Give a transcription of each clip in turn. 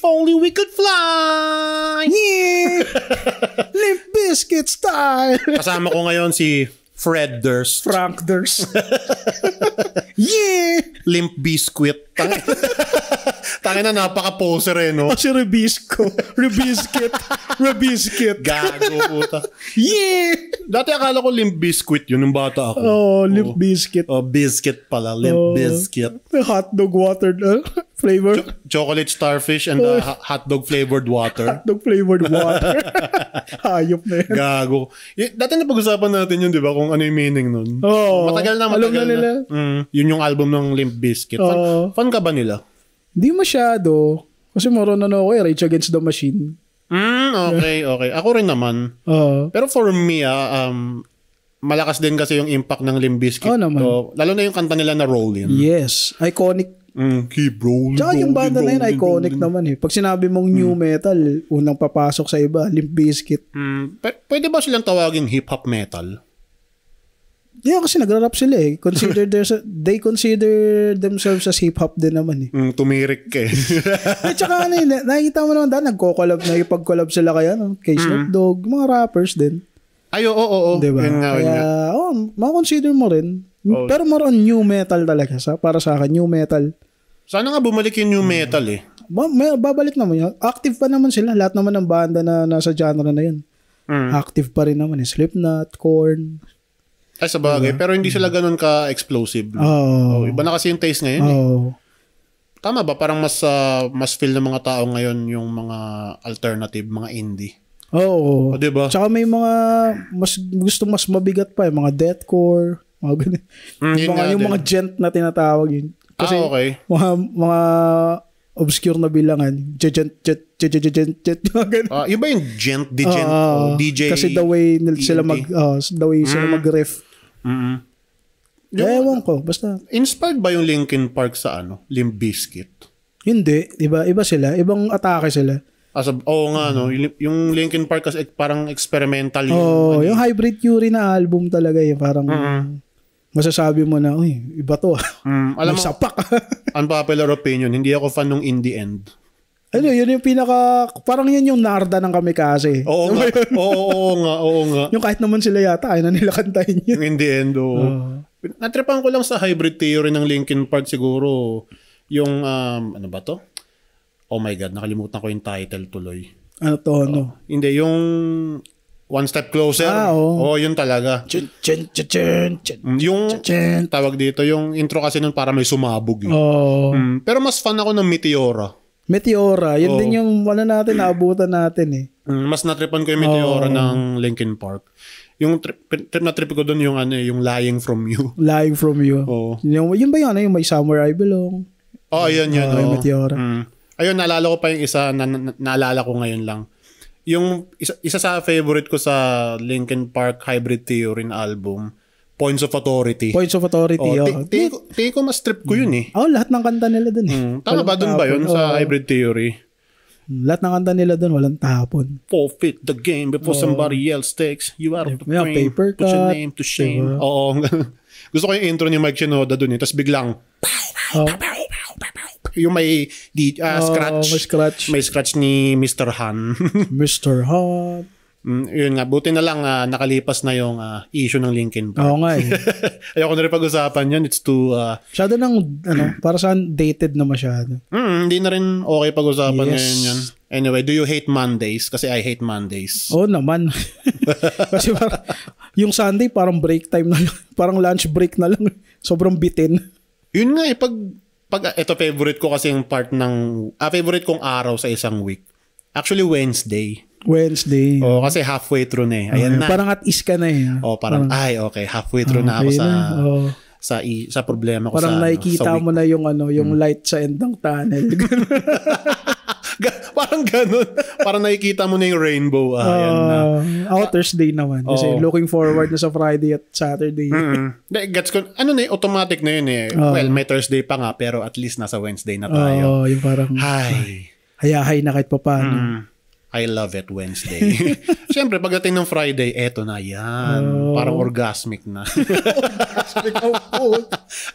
only we could fly! Yeah! Limp Bizkit style! Kasama ko ngayon si Fred Durst. Frank Durst. Yeah! Limp Bizkit. Tangin na, napaka-poser eh, no? Kasi Rebisco. Rebiscuit. Gago, puta. Yeah! Dati akala ko Limp Bizkit yun nung bata ako. Oh, Limp Bizkit. Oh, biscuit pala. Limp Bizkit. Hotdog water flavor. Chocolate starfish and hotdog flavored water. Hotdog flavored water. Hayop na yan. Gago. Dati napag-usapan natin yun, di ba? Kung ano yung meaning nun. Oh, matagal na. alam na nila. Yun yung album ng Limp Bizkit. Fan ka ba nila? Di masyado. Kasi moron na ako Rage Against the Machine. Okay. Ako rin naman. Pero for me, malakas din kasi yung impact ng Limp Bizkit. Naman. Lalo na yung kanta nila na Rollin'. Yes. Iconic. Keep rolling. Tsaka yung banda na yun, iconic naman eh. Pag sinabi mong new metal, unang papasok sa iba, Limp Bizkit. Pwede ba silang tawaging hip-hop metal? Yeah, kasi nagra-rap sila eh. They consider themselves as hip-hop din naman eh. Tumirik ka eh. At saka nakikita mo naman nagko-collab, nakipag-collab sila kay Snoop Dogg, mga rappers din. Ay, oo. Diba? Kaya, makakonsider mo rin. Pero more on new metal talaga. Para sa akin, new metal. Sana nga bumalik yung new metal eh. Babalik naman yun. Active pa naman sila. Lahat naman ng banda na nasa genre na yun. Active pa rin naman eh. Slipknot, Korn. Ay, sa bagay. Pero hindi sila ganun ka-explosive. Iba na kasi yung taste ngayon eh. Tama ba? Parang mas feel ng mga tao ngayon yung mga alternative, mga indie. Oo. Diba? Tsaka may mga gusto mas mabigat pa. Mga deathcore. Mga ganun. Yung mga gent na tinatawag yun. Kasi okay. mga obscure na bilangan. Gent. Iba yung gent, DJ. Kasi the way sila mag-riff. Ewan ko, basta. Inspired ba yung Linkin Park sa Limp Bizkit? Hindi, iba sila. Ibang atake sila. Nga, no? Yung Linkin Park kasi parang experimental. Yung Hybrid Theory na album talaga yun. Parang masasabi mo na, iba to. Alam mo, sapak. Unpopular opinion, hindi ako fan nung In The End. Yun yung parang yun yung Narda ng Kamikaze. Oo nga. Yung kahit naman sila yata, ayaw na nila kantahin yun. In the end, natripan ko lang sa Hybrid Theory ng Linkin Park siguro, yung, ano ba to? Oh my God, nakalimutan ko yung title tuloy. Ano? Hindi, yung One Step Closer. Yun talaga. Yung, tawag dito, yung intro kasi nun para may sumabog. Pero mas fan ako ng Meteora. Yun din yung naabutan natin eh. Mas natripan ko yung Meteora ng Linkin Park. Yung trip ko doon yung yung Lying From You. Lying From You. Yun ba yun? Yung May Somewhere I Belong. Yun. Yung Meteora. Ayun, naalala ko pa yung isa naalala ko ngayon lang. Yung isa sa favorite ko sa Linkin Park Hybrid Theory na album, Points of Authority. Tingin ko mas trip ko yun eh. Lahat ng kanta nila dun eh. Tama ba dun ba yun sa Hybrid Theory? Lahat ng kanta nila dun, walang tapon. Forfeit the game before somebody else takes you out of the frame. Paper Put your name to shame. Gusto ko yung intro ni Mike Shinoda dun eh. Tapos biglang yung may scratch. May scratch ni Mr. Han. Mr. Han. Yun nga, buti na lang nakalipas na yung issue ng Linkin Park. Oo nga eh. Ayoko na rin pag-usapan yun. It's too... masyado nang, para saan dated na masyado. Hindi na rin okay pag-usapan ngayon yan. Anyway, do you hate Mondays? Kasi I hate Mondays. Oo naman. Kasi yung Sunday parang break time na lang. Parang lunch break na lang. Sobrang bitin. Yun nga eh, pag ito favorite ko kasi yung part ng... favorite kong araw sa isang week. Actually, Wednesday. Kasi halfway through na eh. Ayan na. Parang at is ka na eh. Parang, okay, halfway through na ako sa problema ko parang sa nakikita mo na yung yung light sa end ng tunnel. Parang ganun. Parang nakikita mo na yung rainbow. Ayan na. Thursday naman. Kasi looking forward na sa Friday at Saturday. Gets ko. Automatic na yun eh. Well, may Thursday pa nga, pero at least nasa Wednesday na tayo. Yung parang... Hayahay na kahit papaano. I love it Wednesday. Siyempre, pagdating ng Friday, eto na yan. Parang orgasmic na. Orgasmic.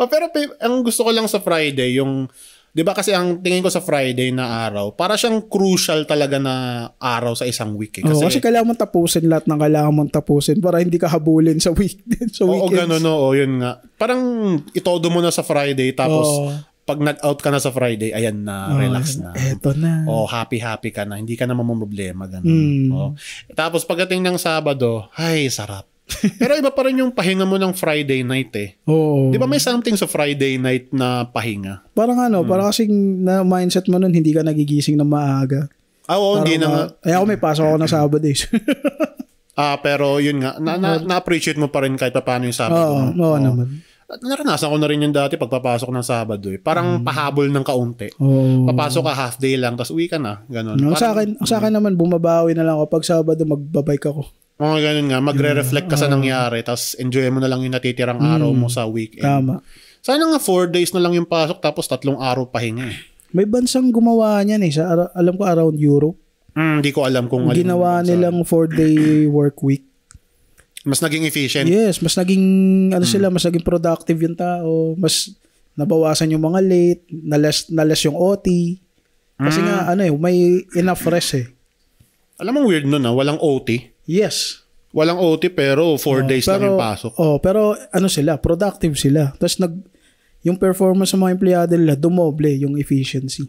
Pero ang gusto ko lang sa Friday, yung 'Di ba kasi ang tingin ko sa Friday na araw, para siyang crucial talaga na araw sa isang week. Kasi kailangan mong tapusin lahat ng kailangan mong tapusin para hindi ka habulin sa weekend, sa weekends. Oo, ganun, yun nga. Parang itodo mo na sa Friday, tapos pag nag-out ka na sa Friday, ayan na, relax na. Eto na. Happy ka na. Hindi ka na mamamroblema. Ganun. Tapos pagdating ng Sabado, ay, sarap. Pero iba pa rin yung pahinga mo ng Friday night eh. Di ba may something sa Friday night na pahinga? Parang parang kasing na mindset mo nun, hindi ka nagigising na maaga. Hindi na. Ako may pasok ako na Sabado eh. Pero yun nga, na-appreciate mo pa rin kahit paano yung Sabado. Oo naman. Naranasan ko na rin yung dati pagpapasok ng Sabado eh. Parang pahabol ng kaunti. Papasok ka half day lang, tapos uwi ka na. Ganun. Sa akin naman, bumabawi na lang ako. Pag Sabado, magbabike ako. Ganun nga. Magre-reflect ka sa nangyari, tapos enjoy mo na lang yung natitirang araw mo sa weekend. Tama. Sana nga 4 days na lang yung pasok, tapos 3 araw pahinga eh. May bansang gumawa niyan eh. Alam ko around Europe. Hindi ko alam kung ginawa nilang 4-day work week. Mas naging efficient. Yes, mas naging mas naging productive yung tao, mas nabawasan yung mga late, na-less yung OT. Kasi nga may enough rest eh. Alam mo weird nun walang OT. Yes. Walang OT pero 4 days lang yung pasok. Pero sila, productive sila. Tapos yung performance ng mga empleyado nila dumoble yung efficiency.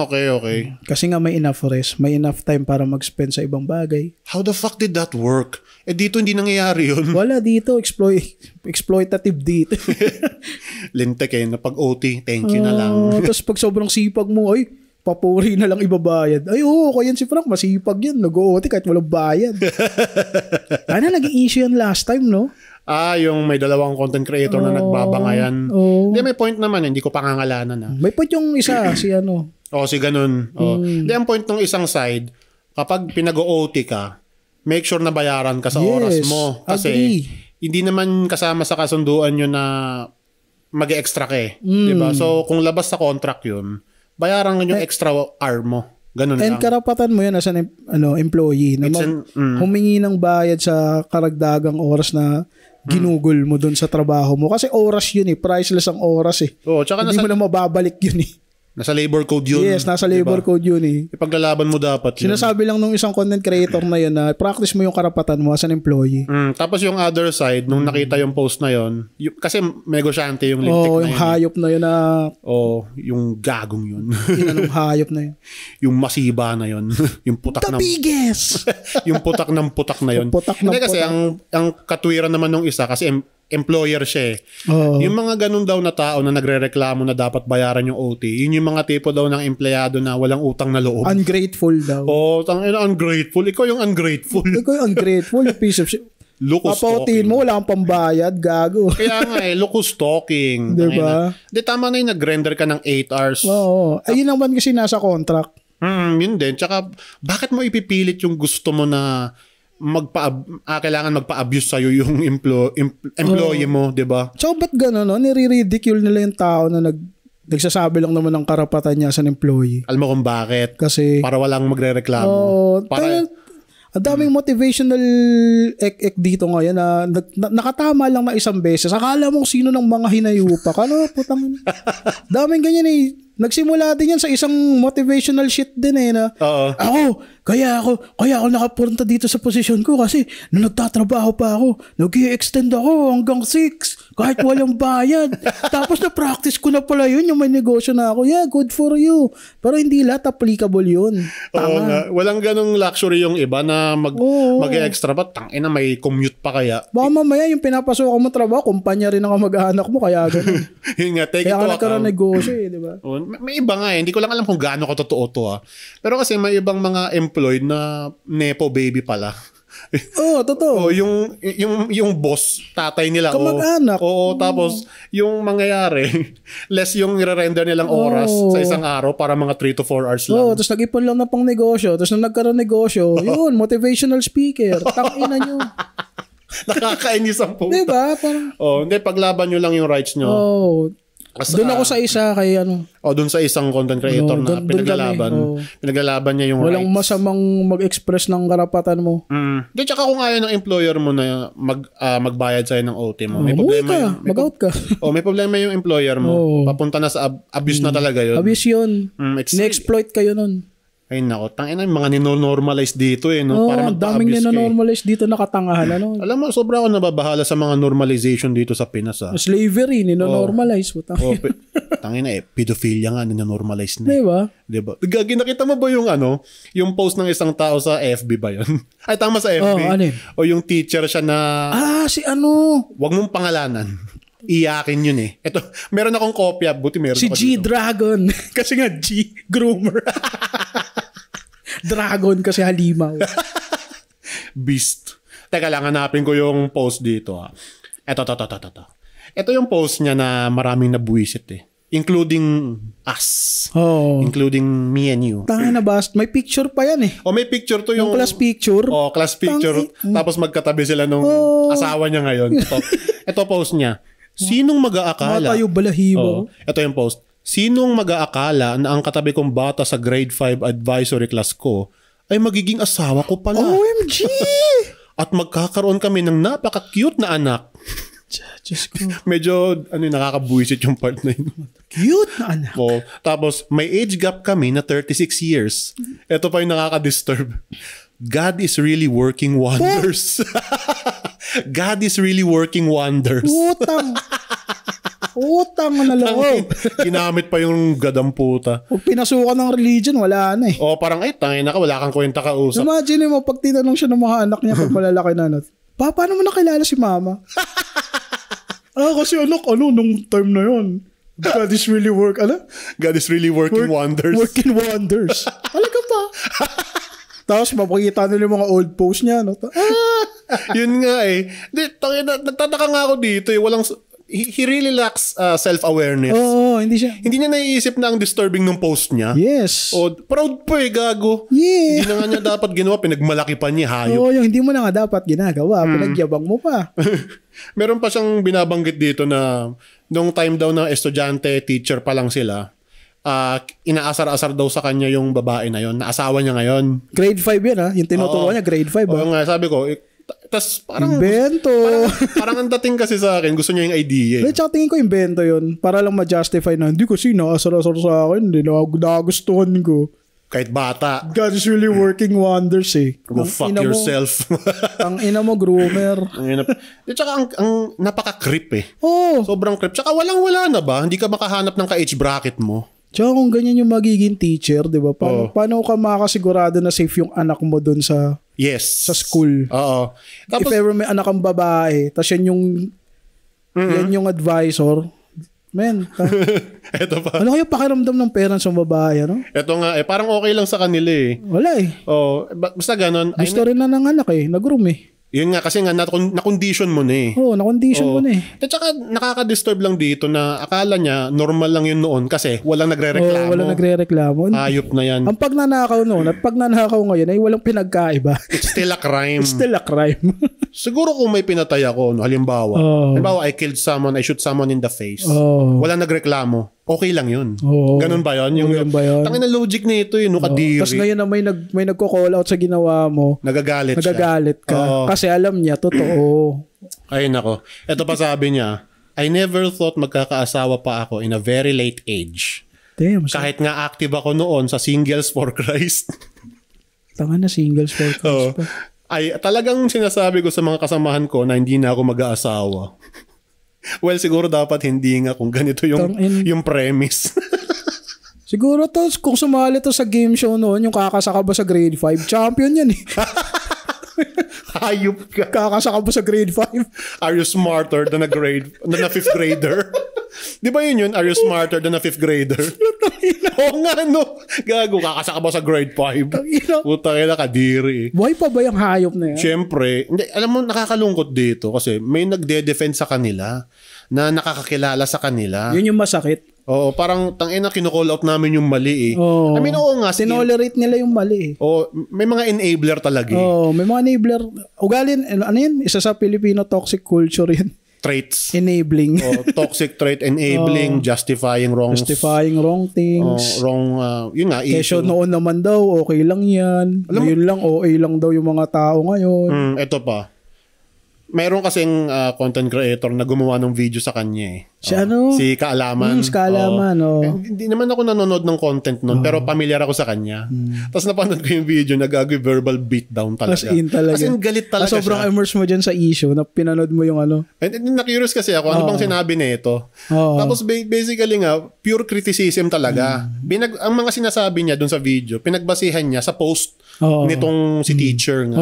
Okay. Kasi nga may enough rest, may enough time para mag-spend sa ibang bagay. How the fuck did that work? Dito hindi nangyayari yun. Wala dito, exploitative dito. Lintek na pag-OT, thank you na lang. Tapos pag sobrang sipag mo, papuri na lang ibabayad. Kaya si Frank, masipag yan, nag-OT kahit walang bayad. Naging issue yan last time, no? Yung may 2 content creator na nagbabangayan. Hindi, may point naman. Hindi ko pangangalanan. May point yung isa, si si ganun. Hindi, ang point ng isang side, kapag pinag-OT ka, make sure na bayaran ka sa oras mo. Kasi, hindi naman kasama sa kasunduan yun na mag-extra ka eh. Diba? So, kung labas sa contract yun, bayaran yung extra hour mo. Ganun lang. And karapatan mo yan as an employee na humingi ng bayad sa karagdagang oras na ginugol mo dun sa trabaho mo. Kasi oras yun eh. Priceless ang oras eh. Tsaka hindi mo na mababalik yun eh. Nasa labor code yun. Yes, nasa labor code yun eh. Ipaglalaban mo dapat yun. Sinasabi lang nung isang content creator na yun na practice mo yung karapatan mo as an employee. Tapos yung other side, nung nakita yung post na yun, kasi negosyante yung lintik na yun. Yung hayop na yun na... yung gagong yun. Yung hayop na yun. Yung masiba na yun. Yung putak The biggest! Yung putak ng putak na yun. Hindi kasi ang katwiran naman nung isa, kasi employer siya eh. Yung mga ganun daw na tao na nagrereklamo na dapat bayaran yung OT, yun yung mga tipo daw ng empleyado na walang utang na loob. Ungrateful daw. Ungrateful. Ikaw yung ungrateful. Ikaw yung ungrateful. Yung piece of shit. Papautiin mo, wala kang pambayad, gago. Kaya nga locus talking. Diba? Tama na yung nag-render ka ng 8 hours. Ayun naman kasi nasa contract. Yun din. Tsaka, bakit mo ipipilit yung gusto mo na kailangan magpa-abuse sa'yo yung employee mo, di ba? So, ba't gano'n, nire-ridicule nila yung tao na nagsasabi lang naman ng karapatan niya sa employee. Alam mo kung bakit? Kasi, para walang magre-reklamo. Ang daming motivational dito ngayon na nakatama lang na isang beses. Akala mo kung sino ng mga hinayupa. Putang ina. Daming ganyan eh. Nagsimula din yan sa isang motivational shit din eh na kaya ako nakapunta dito sa posisyon ko kasi nung nagtatrabaho pa ako, nag-i-extend ako hanggang 6 kahit walang bayad. Tapos na-practice ko na pala yun, yung may negosyo na ako. Yeah, good for you. Pero hindi lahat applicable yun. Walang ganong luxury yung iba na mag-extra pa. Tangina, may commute pa kaya. Baka mamaya yung pinapasok mo trabaho, kumpanya rin ang mag-aanak mo, kaya gano'n. Yun nga, take kaya ka nagkaroon negosyo eh, di ba? May iba nga eh. Hindi ko lang alam kung gaano ka totoo to Pero kasi may ibang mga employed na nepo baby pala. Totoo. Yung boss, tatay nila. Kamag-anak. Tapos yung mangyayari, less yung i-render nilang oras sa isang araw para mga 3 to 4 hours lang. Tapos nag-ipon lang na pang negosyo. Tapos nung nagkaroon negosyo, yun, motivational speaker. Tangina nyo. Nakakainis ang puta. Diba? Hindi, paglaban nyo lang yung rights nyo. Doon ako sa isa kay ano. Doon sa isang content creator na pinaglalaban. Pinaglalaban niya yung walang rights. Masamang mag-express ng karapatan mo. Di, tsaka kung ayaw ng employer mo na magbayad sa'yo ng OT mo. May problema mag-out ka. May problema yung employer mo. Papunta na sa abuse na talaga yun. Abuse yun. Ne-exploit kayo nun. Ay nako, tangina yung mga nino-normalize dito no? Para daming nino-normalize dito na katangahan. Ano? Alam mo, sobra ako nababahala sa mga normalization dito sa Pinas. Slavery, nino-normalize. Tangina pedophilia nga, nino-normalize na. Diba? Gagi, nakita mo ba yung post ng isang tao sa FB ba yun? Ay, tama sa FB. O yung teacher siya na... si ano? Wag mong pangalanan. Iyakin yun Ito, meron akong kopya. Buti meron si G-Dragon. Kasi nga G, groomer. Dragon kasi halimaw. Beast. Teka lang, hanapin ko yung post dito. Ito. Ito yung post niya na maraming nabuwisit Including us. Including me and you. Tangin na ba? May picture pa yan may picture to yung class picture. Class picture. Tapos magkatabi sila nung asawa niya ngayon. Ito post niya. Sinong mag-aakala? Matayo balahibo. Ito yung post. Sinong mag-aakala na ang katabi kong bata sa grade 5 advisory class ko ay magiging asawa ko pala? OMG! At magkakaroon kami ng napaka-cute na anak. Diyos ko. Medyo nakakabuisit yung part na yun. Cute na anak. Tapos may age gap kami na 36 years. Ito pa yung nakaka-disturb. God is really working wonders. God is really working wonders. Utang na loob. Ginamit pa yung gadang puta. Pag pinasukan ng religion, wala na parang tangina ka, wala kang kwenta kausap. Imagine mo, pag tinanong siya ng mga anak niya pag malalaki na paano mo nakilala si mama? Kasi nung time na yun. God is really God is really working wonders. Working wonders. Talaga pa. Tapos mapakita nila yung mga old posts niya. Yun nga nagtataka nga ako dito he really lacks self-awareness. Hindi niya naiisip na ang disturbing ng post niya. Yes. Proud pa gago. Yeah. Hindi na nga niya dapat ginawa, pinagmalaki pa niya, hayop. Yung hindi mo na nga dapat ginagawa, pinagyabang mo pa. Meron pa siyang binabanggit dito na nung time daw na estudyante, teacher pa lang sila, inaasar-asar daw sa kanya yung babae na yon, na asawa niya ngayon. Grade 5 yan yung tinuturuan niya, grade 5 nga, sabi ko, tas parang invento. Parang ang dating kasi sa akin, gusto niya yung idea. Tsaka tingin ko invento yun. Para lang ma-justify na, hindi kasi naasar-asar sa akin. Hindi nagustuhan ko. Kahit bata. God is really working wonders Go fuck yourself. Ang ina mo, groomer. Tsaka ang napaka-creep Sobrang creep. Tsaka walang-wala na ba? Hindi ka makahanap ng ka-age bracket mo. Tsaka kung ganyan yung magiging teacher, di ba? Paano ka makakasigurado na safe yung anak mo dun sa school? Tapos, if ever may anak kang babae, tapos yan yung advisor, Ito pa. Ano kaya pakiramdam ng parents ng babae, Ito nga, parang okay lang sa kanila Wala basta ganun. Gusto rin na ng anak nag-room Yun nga, kasi nga, na-condition mo na na-condition mo na At saka, nakaka-disturb lang dito na akala niya, normal lang yun noon kasi walang nagre-reklamo. Walang nagre-reklamo. Ayop na yan. Ang pagnanakaw noon at pagnanakaw ngayon ay walang pinagkaiba. It's still a crime. Siguro kung may pinatay ako, halimbawa, I killed someone, I shoot someone in the face. Walang nagreklamo. Okay lang yun. Ganun ba yun? Tangin na logic na ito kadiri. Tapos ngayon na may nagko-call out sa ginawa mo. Nagagalit ka. Kasi alam niya, totoo. Ay nako. Ito pa sabi niya, I never thought magkakaasawa pa ako in a very late age. Damn. Kahit nga active ako noon sa Singles for Christ. Tanga na Singles for Christ pa. Ay talagang sinasabi ko sa mga kasamahan ko na hindi na ako mag-aasawa. Well, siguro dapat hindi nga kung ganito yung premise. Siguro kung sumali to sa game show noon, yung kakasaka ba sa grade 5, champion yan Hayop ka. Kakasaka ba sa grade 5? Are you smarter than a 5th grader? Di ba yun? Are you smarter than a 5th grader? Oo nga, Gago, kakasaka ba sa grade 5? Puta ka kadiri. Why pa ba yung hayop na yan? Siyempre. Alam mo, nakakalungkot dito kasi may nagde-defend sa kanila na nakakakilala sa kanila. Yun yung masakit. Oo, parang tangina kino-call out namin yung mali Oh. I mean, oo nga. Tinolerate nila yung mali may mga enabler talaga may mga enabler. Ugalin, ano yan? Isa sa Filipino toxic culture yan. traits. Enabling. Toxic trait, enabling, justifying wrong things. Yun nga. Kesyo noon naman daw, okay lang yan. Ngayon lang, OA lang daw yung mga tao ngayon. Ito pa. Mayroon kasing content creator na gumawa ng video sa kanya si Kaalaman. Hindi naman ako nanonood ng content nun, pero familiar ako sa kanya. Tapos napanood ko yung video, nag-agree verbal beatdown talaga. As in galit talaga siya. Sobrang immerse mo dyan sa issue na pinanood mo yung ano. Na-curious kasi ako, ano bang sinabi nito? Tapos basically nga, pure criticism talaga. Ang mga sinasabi niya dun sa video, pinagbasihan niya sa post nitong si teacher nga.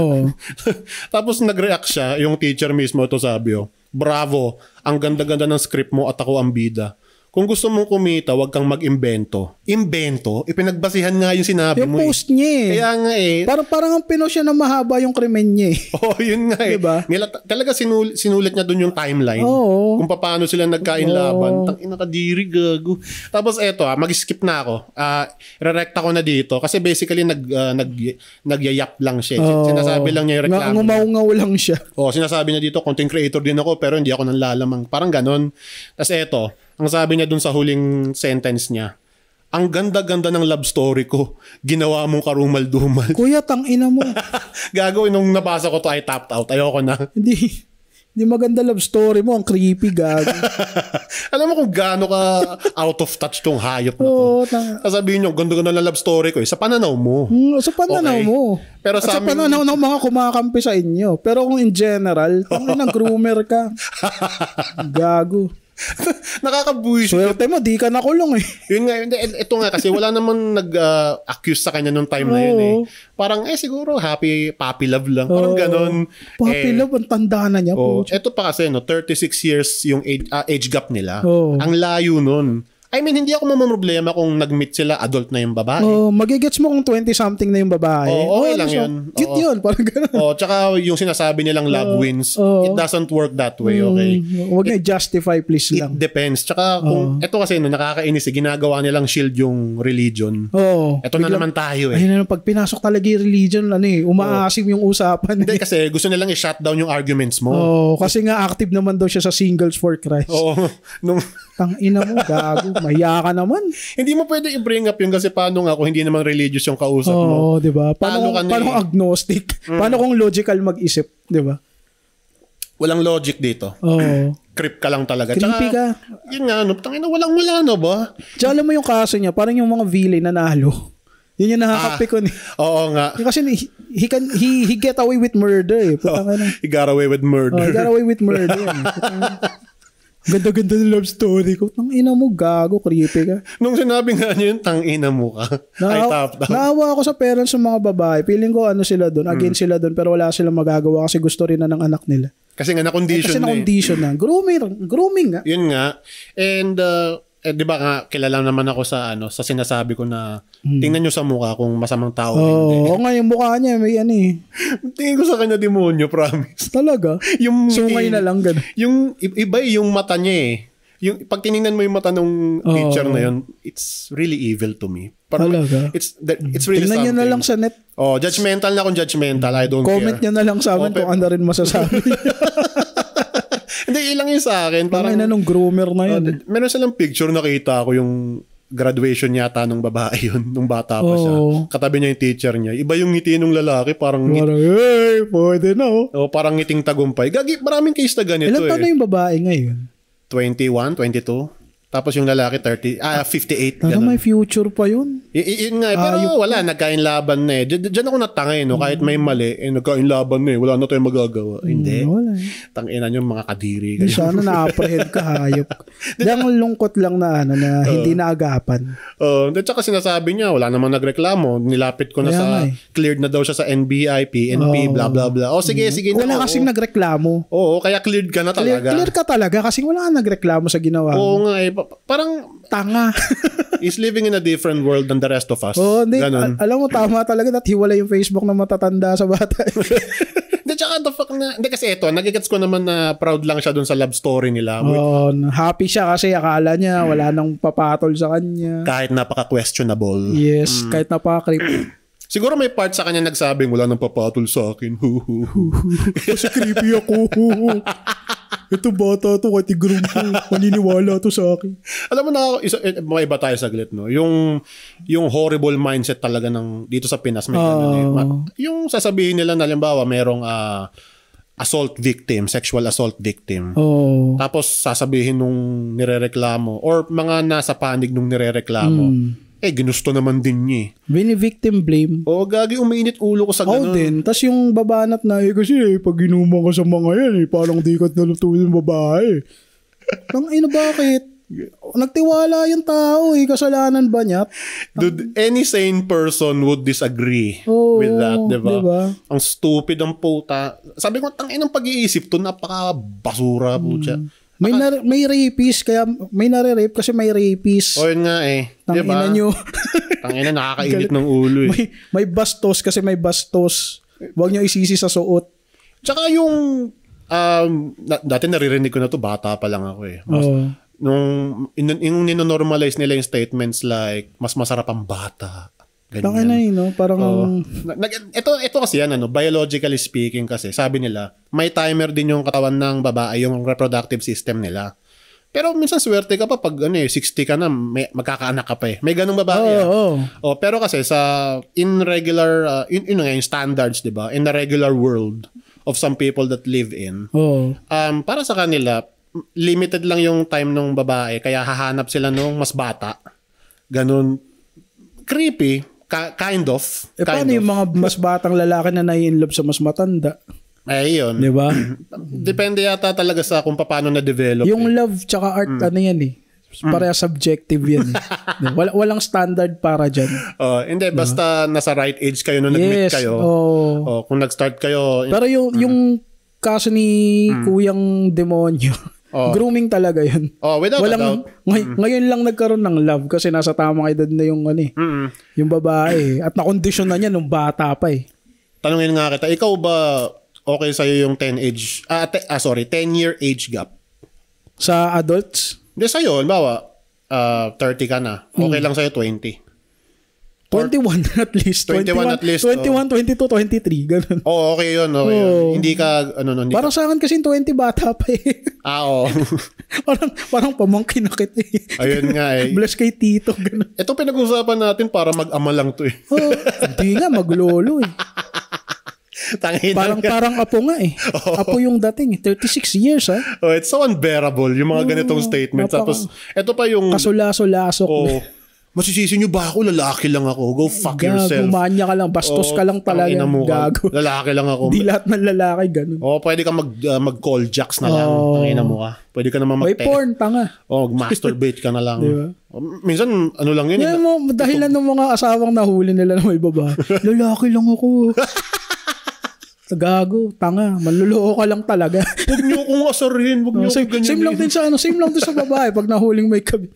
Tapos nag-react siya, yung teacher mismo, ito sabi bravo, ang ganda-ganda ng script mo at ako ang bida. Kung gusto mong kumita, wag kang mag-imbento. Imbento? Ipinagbasihan nga yung sinabi mo. Yung post niya Kaya nga Parang ang pinost siya na mahaba yung krimen niya yun nga diba? Talaga sinulit niya dun yung timeline. Kung paano sila nagkain-laban. Tangina kadiri, gago. Tapos eto mag-skip na ako. Re-recta ko na dito. Kasi basically nagyayap lang siya. Sinasabi lang niya yung reklamo. Ngumaw-ngaw lang siya. Sinasabi niya dito, content creator din ako pero hindi ako nanlalamang. Parang ganon. Tapos eto, ang sabi niya dun sa huling sentence niya, ang ganda-ganda ng love story ko. Ginawa mong karumal-dumal. Kuya, tangina mo. Gagawin nung nabasa ko to ay tapped out. Ayoko na. Hindi maganda love story mo. Ang creepy, gago. Alam mo kung gaano ka out of touch tong hayop na to. Sasabihin nyo, ganda-ganda ng love story ko. Sa pananaw mo. Sa pananaw mo. Pero sa pananaw ng mga kumakampi sa inyo. Pero kung in general, tangina groomer ka. Gago. Nakakabuwis. Swerte mo, di ka nakulong Yun nga, ito nga kasi wala namang nag-accuse sa kanya nung time na yun Parang siguro happy puppy love lang. Parang ganon. Puppy love, ang tanda na niya. Ito pa kasi 36 years yung age gap nila. Ang layo nun. I mean, hindi ako mamamroblema kung nag-meet sila, adult na yung babae. Magigets mo kung 20-something na yung babae. Okay lang yun. Cute yun, parang gano'n. Tsaka yung sinasabi nilang love wins, it doesn't work that way, okay? Huwag na justify, please lang. It depends. Tsaka kung, ito kasi nakakainis, ginagawa nilang shield yung religion. Ito na naman tayo Ayun na, pag pinasok talaga yung religion, umaasim yung usapan. Hindi kasi gusto nilang i-shutdown yung arguments mo. Kasi nga active naman daw siya sa Singles for Christ. Tangina mo, gago. Mahiya ka naman. Hindi mo pwede i-bring up yun kasi paano nga kung hindi naman religious yung kausap mo. Diba? Paano kung agnostic? Paano kung logical mag-isip? Diba? Walang logic dito. Creep ka lang talaga. Creepy ka. Yun nga, tangina, walang-wala ba? Tsaka alam mo yung kaso niya, parang yung mga villain na nalo. Yun yung nakakapikon Oo nga. Kasi he get away with murder He got away with murder. He got away with murder. Ganda-ganda ng love story ko. Tangina mo, gago, creepy ka. Nung sinabi nga niyo yung tangina mo ka, ay top down. Naawa ako sa parents ng mga babae. Feeling ko sila doon, against sila doon, pero wala silang magagawa kasi gusto rin na ng anak nila. Kasi nga na-condition na. Grooming nga. Yun nga. And, di ba nga, kilala naman ako sa sinasabi ko na tingnan nyo sa mukha kung masamang tao hindi. Oo nga, yung mukha niya may Tingin ko sa kanya demonyo, promise. Talaga? Yung sungay na lang gano'n. Yung iba yung mata niya Yung pag tiningnan mo yung mata ng teacher na yun, it's really evil to me. Talaga? It's really tingnan something. Tingnan nyo na lang sa net. Judgmental na kung judgmental. I don't Comment care. nyo na lang sa amin kung ano rin masasabi. Hindi, ilang yun sa akin. Parang nung groomer na yun. Meron silang picture, nakita ko yung graduation yata nung babae yun, nung bata pa siya. Katabi niya yung teacher niya. Iba yung ngiti nung lalaki, parang hey, pwede na parang ngiting tagumpay. Maraming case na ganito. Ilan taon na yung babae ngayon? 21, 22. Tapos yung lalaki 58. Pero may future pa yun. Yun nga. Pero wala, nagkain-laban na Diyan ako natangay, kahit may mali, nagkain-laban na Wala na tayong magagawa. Hindi. Wala Tanginan yung mga kadiri. Sana na-apprehend ka, hayop. Diyan lungkot lang na hindi naagapan. Tsaka sinasabi niya, wala namang nagreklamo. Nilapit ko na cleared na daw siya sa NBI, PNP, blah, blah, blah. Sige. Wala kasing nagreklamo. Kaya cleared ka na talaga. Clear ka talaga kasi wala kang nagreklamo sa ginawa. Oo nga parang tanga. Is living in a different world than the rest of us. Alam mo, tama talaga at hiwala yung Facebook na matatanda sa bata. Hindi, tsaka the fuck na, hindi kasi ito, nagigets ko naman na proud lang siya dun sa love story nila. Happy siya kasi akala niya wala nang papatol sa kanya. Kahit napaka-questionable. Yes, kahit napaka-creepy. Siguro may part sa kanya nagsabing wala nang papatol sa akin. Kasi creepy ako. Ito bata to, kahit i-groom ko. Maniniwala to sa akin. Alam mo na, maiba tayo saglit, no? Yung horrible mindset talaga ng dito sa Pinas. May yung sasabihin nila na, halimbawa, merong assault victim, sexual assault victim. Tapos sasabihin nung nirereklamo or mga nasa panig nung nirereklamo, ginusto naman din niya. Victim blame. Gagi, umiinit ulo ko sa ganun. din. Tapos yung babanat na, kasi pag ginuman ka sa mga yan, parang di ka nalutuin ng babae. Bakit? Nagtiwala yung tao, kasalanan ba niya? Dude, any sane person would disagree with that, diba? Ang stupid ang puta. Sabi ko, tangin ang pag-iisip to, napaka-basura po siya. May rapist, kaya may nare-rape kasi may rapist. Yun nga Tangina nyo. Tangina, nakakainit ng ulo May bastos kasi may bastos. Huwag nyo isisi sa suot. Tsaka yung, dati naririnig ko na to, bata pa lang ako nung ninonormalize nila yung statements like, mas masarap ang bata. Ganyan. Parang... Ito kasi yan, biologically speaking kasi, sabi nila, may timer din yung katawan ng babae, yung reproductive system nila. Pero minsan swerte ka pa pag 60 ka na, magkakaanak ka pa May ganung babae. Pero kasi in regular, yung standards, diba? In the regular world of some people that live in, para sa kanila, limited lang yung time ng babae, kaya hahanap sila nung mas bata. Ganun. Creepy. Kind of. Paano yung mga mas batang lalaki na nai-inlove sa mas matanda? Yun. Diba? Depende yata talaga sa kung paano na-develop. Yung love tsaka art, yan Pareha subjective yan. Walang standard para dyan. Hindi, basta nasa right age kayo nung nag-meet kayo. Kung nag-start kayo. Pero yung kaso ni Kuyang Demonyo, grooming talaga yun. Without a doubt. Ngayon lang nagkaroon ng love kasi nasa tamang edad na yung yung babae. At nakondisyon na niya nung bata pa Tanungin nga kita, ikaw ba okay sa'yo yung 10-year age gap? Sa adults? Hindi sa'yo, halimbawa, 30 ka na. Okay lang sa'yo 20. 21 at least. 21 at least. 21, 22, 23. Ganun. Okay yun. Okay yun. Hindi ka, parang sa akin kasi 20 bata pa parang pamangkin na kita Ayun nga Bless kay Tito. Ganun. Ito pinag-usapan natin para mag-ama lang to Hindi nga, maglolo Parang apo nga Apo yung dating 36 years it's so unbearable yung mga ganitong statements. Tapos, ito pa yung kasulaso-lasok masisisi nyo ba ako? Lalaki lang ako. Go fuck yourself. Gumanya ka lang. Bastos ka lang talaga. Gago. Lalaki lang ako. Di lahat ng lalaki ganun. Pwede ka mag-call jacks na lang. Tangina mo ka. Pwede ka naman may porn, tanga. Masturbate ka na lang. Diba? Minsan, lang yun. Dahilan ng mga asawang nahuli nila na may babae. Lalaki lang ako. Gago, tanga, manluloko ka lang talaga. Huwag niyo akong asarin, huwag niyo akong ganyan. Same lang din sa babae pag nahuling may kabit.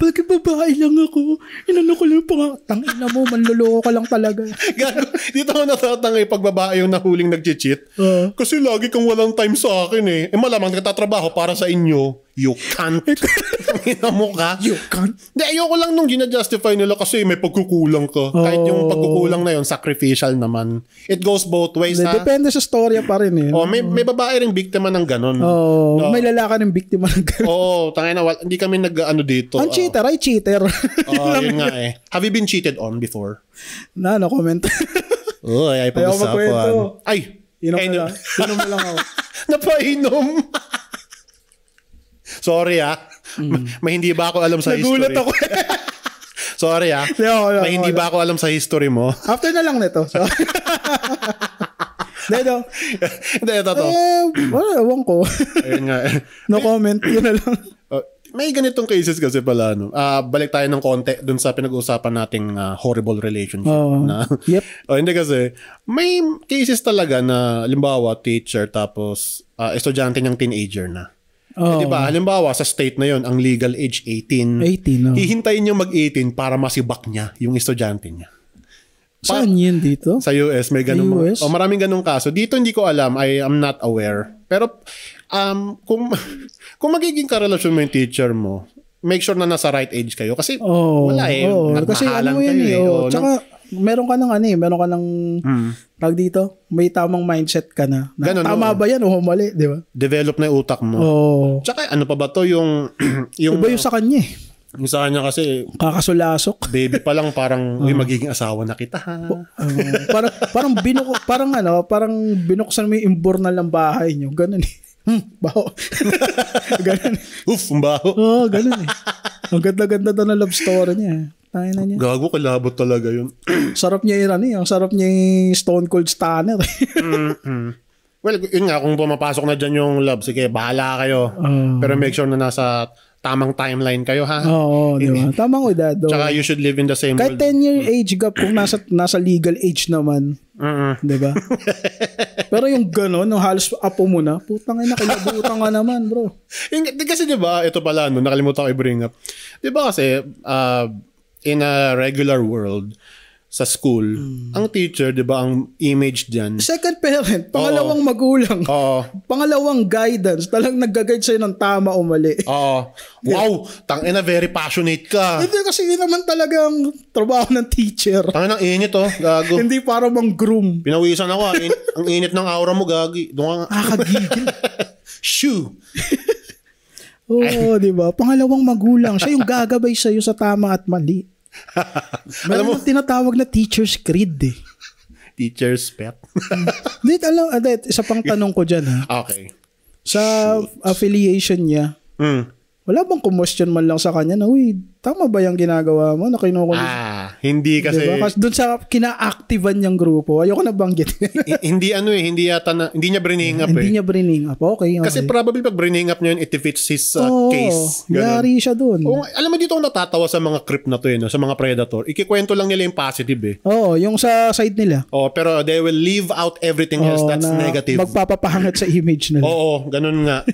Bakit babae lang ako? Inano ko lang tangina mo, manluloko ka lang talaga. Gago, dito ako natatangay pag babae yung nahuling nag-cheat. Kasi lagi kang walang time sa akin malamang nagtatrabaho para sa inyo. You can't. Ina mo ka. You can't. Hindi, ayoko lang nung gina-justify nila kasi may pagkukulang ka. Kahit yung pagkukulang na yun, sacrificial naman. It goes both ways, Depende sa storya pa rin may babae ring biktima ng ganun. May lalaki ring biktima ng ganun. Tangina, hindi kami nag-ano dito. Ang cheater ay cheater. Yun nga Have you been cheated on before? No comment. Ay pag-usapan. Ay, inom mo lang ako. Napainom. Sorry may hindi ba ako alam sa history? Nagulat ako Sorry may hindi ba ako alam sa history mo? After na lang nito. Hindi, ito to. Ewan ko. Ayun nga. No comment, yun na lang. May ganitong cases kasi pala. Balik tayo ng konti dun sa pinag-uusapan nating horrible relationship. Yep. Hindi kasi, may cases talaga na, halimbawa, teacher tapos estudyante niyang teenager na. Diba? Halimbawa, sa state na yon ang legal age 18. Hihintayin niyo mag-18 para masibak niya yung estudyante niya. Saan yun dito? Sa US, may ganun. Maraming ganung kaso. Dito hindi ko alam. I am not aware. Pero, kung magiging karelasyon mo yung teacher mo, make sure na nasa right age kayo. Kasi, wala Kasi ano nagmahalan yun kayo Tsaka, meron ka ng tawag dito, may tamang mindset ka na. Ganun, tama ba yan o mali, di ba? Develop na yung utak mo. Tsaka ano pa ba to yung iba yung sa kanya Yung sa kanya kasi kakasulasok. Baby pa lang parang magiging asawa na kita. Parang binuksan mo yung imbornal ng bahay nyo. Ganun baho. Ganun. Ang baho. Ganun Ang ganda-ganda daw na love story niya. Tayo na niya. Gago, kalabot talaga yun. Sarap niya ang sarap niya yung Stone Cold Stunner. Well, yun nga, kung pumapasok na dyan yung love, sige, bahala kayo. Pero make sure na nasa tamang timeline kayo, ha? Oo, di ba? Tamang edad. Tsaka you should live in the same kahit world. 10-year age gap, kung nasa legal age naman. Di ba? Pero yung gano'n, yung halos apo mo na, putang ina, kilabutan ka naman, bro. Kasi di ba, ito pala, nakalimutan ko i-bring up. Di ba kasi, in a regular world, sa school, ang teacher, di ba, ang image dyan. Second parent, pangalawang magulang, pangalawang guidance, talagang nag-guide sa'yo ng tama o mali. Wow, tangina, very passionate ka. Hindi kasi yun naman talagang trabaho ng teacher. Tangina, ang init gago. Hindi para mang groom. Pinawisan ako, ang init ng aura mo, gagi. Doon ka nakagigil. Shoo! Oo, di ba? Pangalawang magulang, siya yung gagabay sa'yo sa tama at mali. Alam mo, tinatawag na teacher's creed Teacher's pet. Isa pang tanong ko dyan Okay. Sa affiliation niya, wala bang question man lang sa kanya na, uy, tama ba yung ginagawa mo? Hindi kasi. Diba? Kasi doon sa kina-activan niyang grupo, ayoko na banggit. hindi niya bring up Hindi niya bring up. Okay. Kasi probably pag bring up niya yun, it fits his case. Yari siya doon. Alam mo, dito ako natatawa sa mga creep na to sa mga predator. Ikikwento lang nila yung positive yung sa side nila. Pero they will leave out everything else that's negative. Magpapapahangit sa image nila. Ganun nga.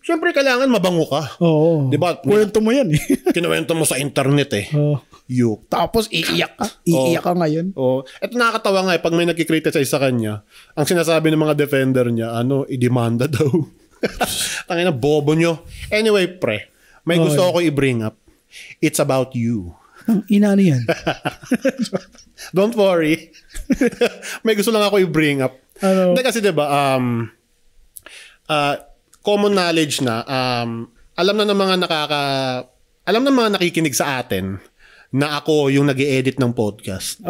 Siyempre, kailangan mabango ka. Diba? Kwento mo yan Kinuwento mo sa internet Tapos iiyak ka. Iiyak ka ngayon. Ito nakakatawa nga pag may nagkikriticize sa kanya, ang sinasabi ng mga defender niya, idemanda daw. Tangina, bobo nyo. Anyway, pre, may gusto ako i-bring up. It's about you. Inano yan? Don't worry. May gusto lang ako i-bring up. Hindi kasi diba, common knowledge na, alam na ng mga nakikinig sa atin na ako yung nag-i-edit ng podcast.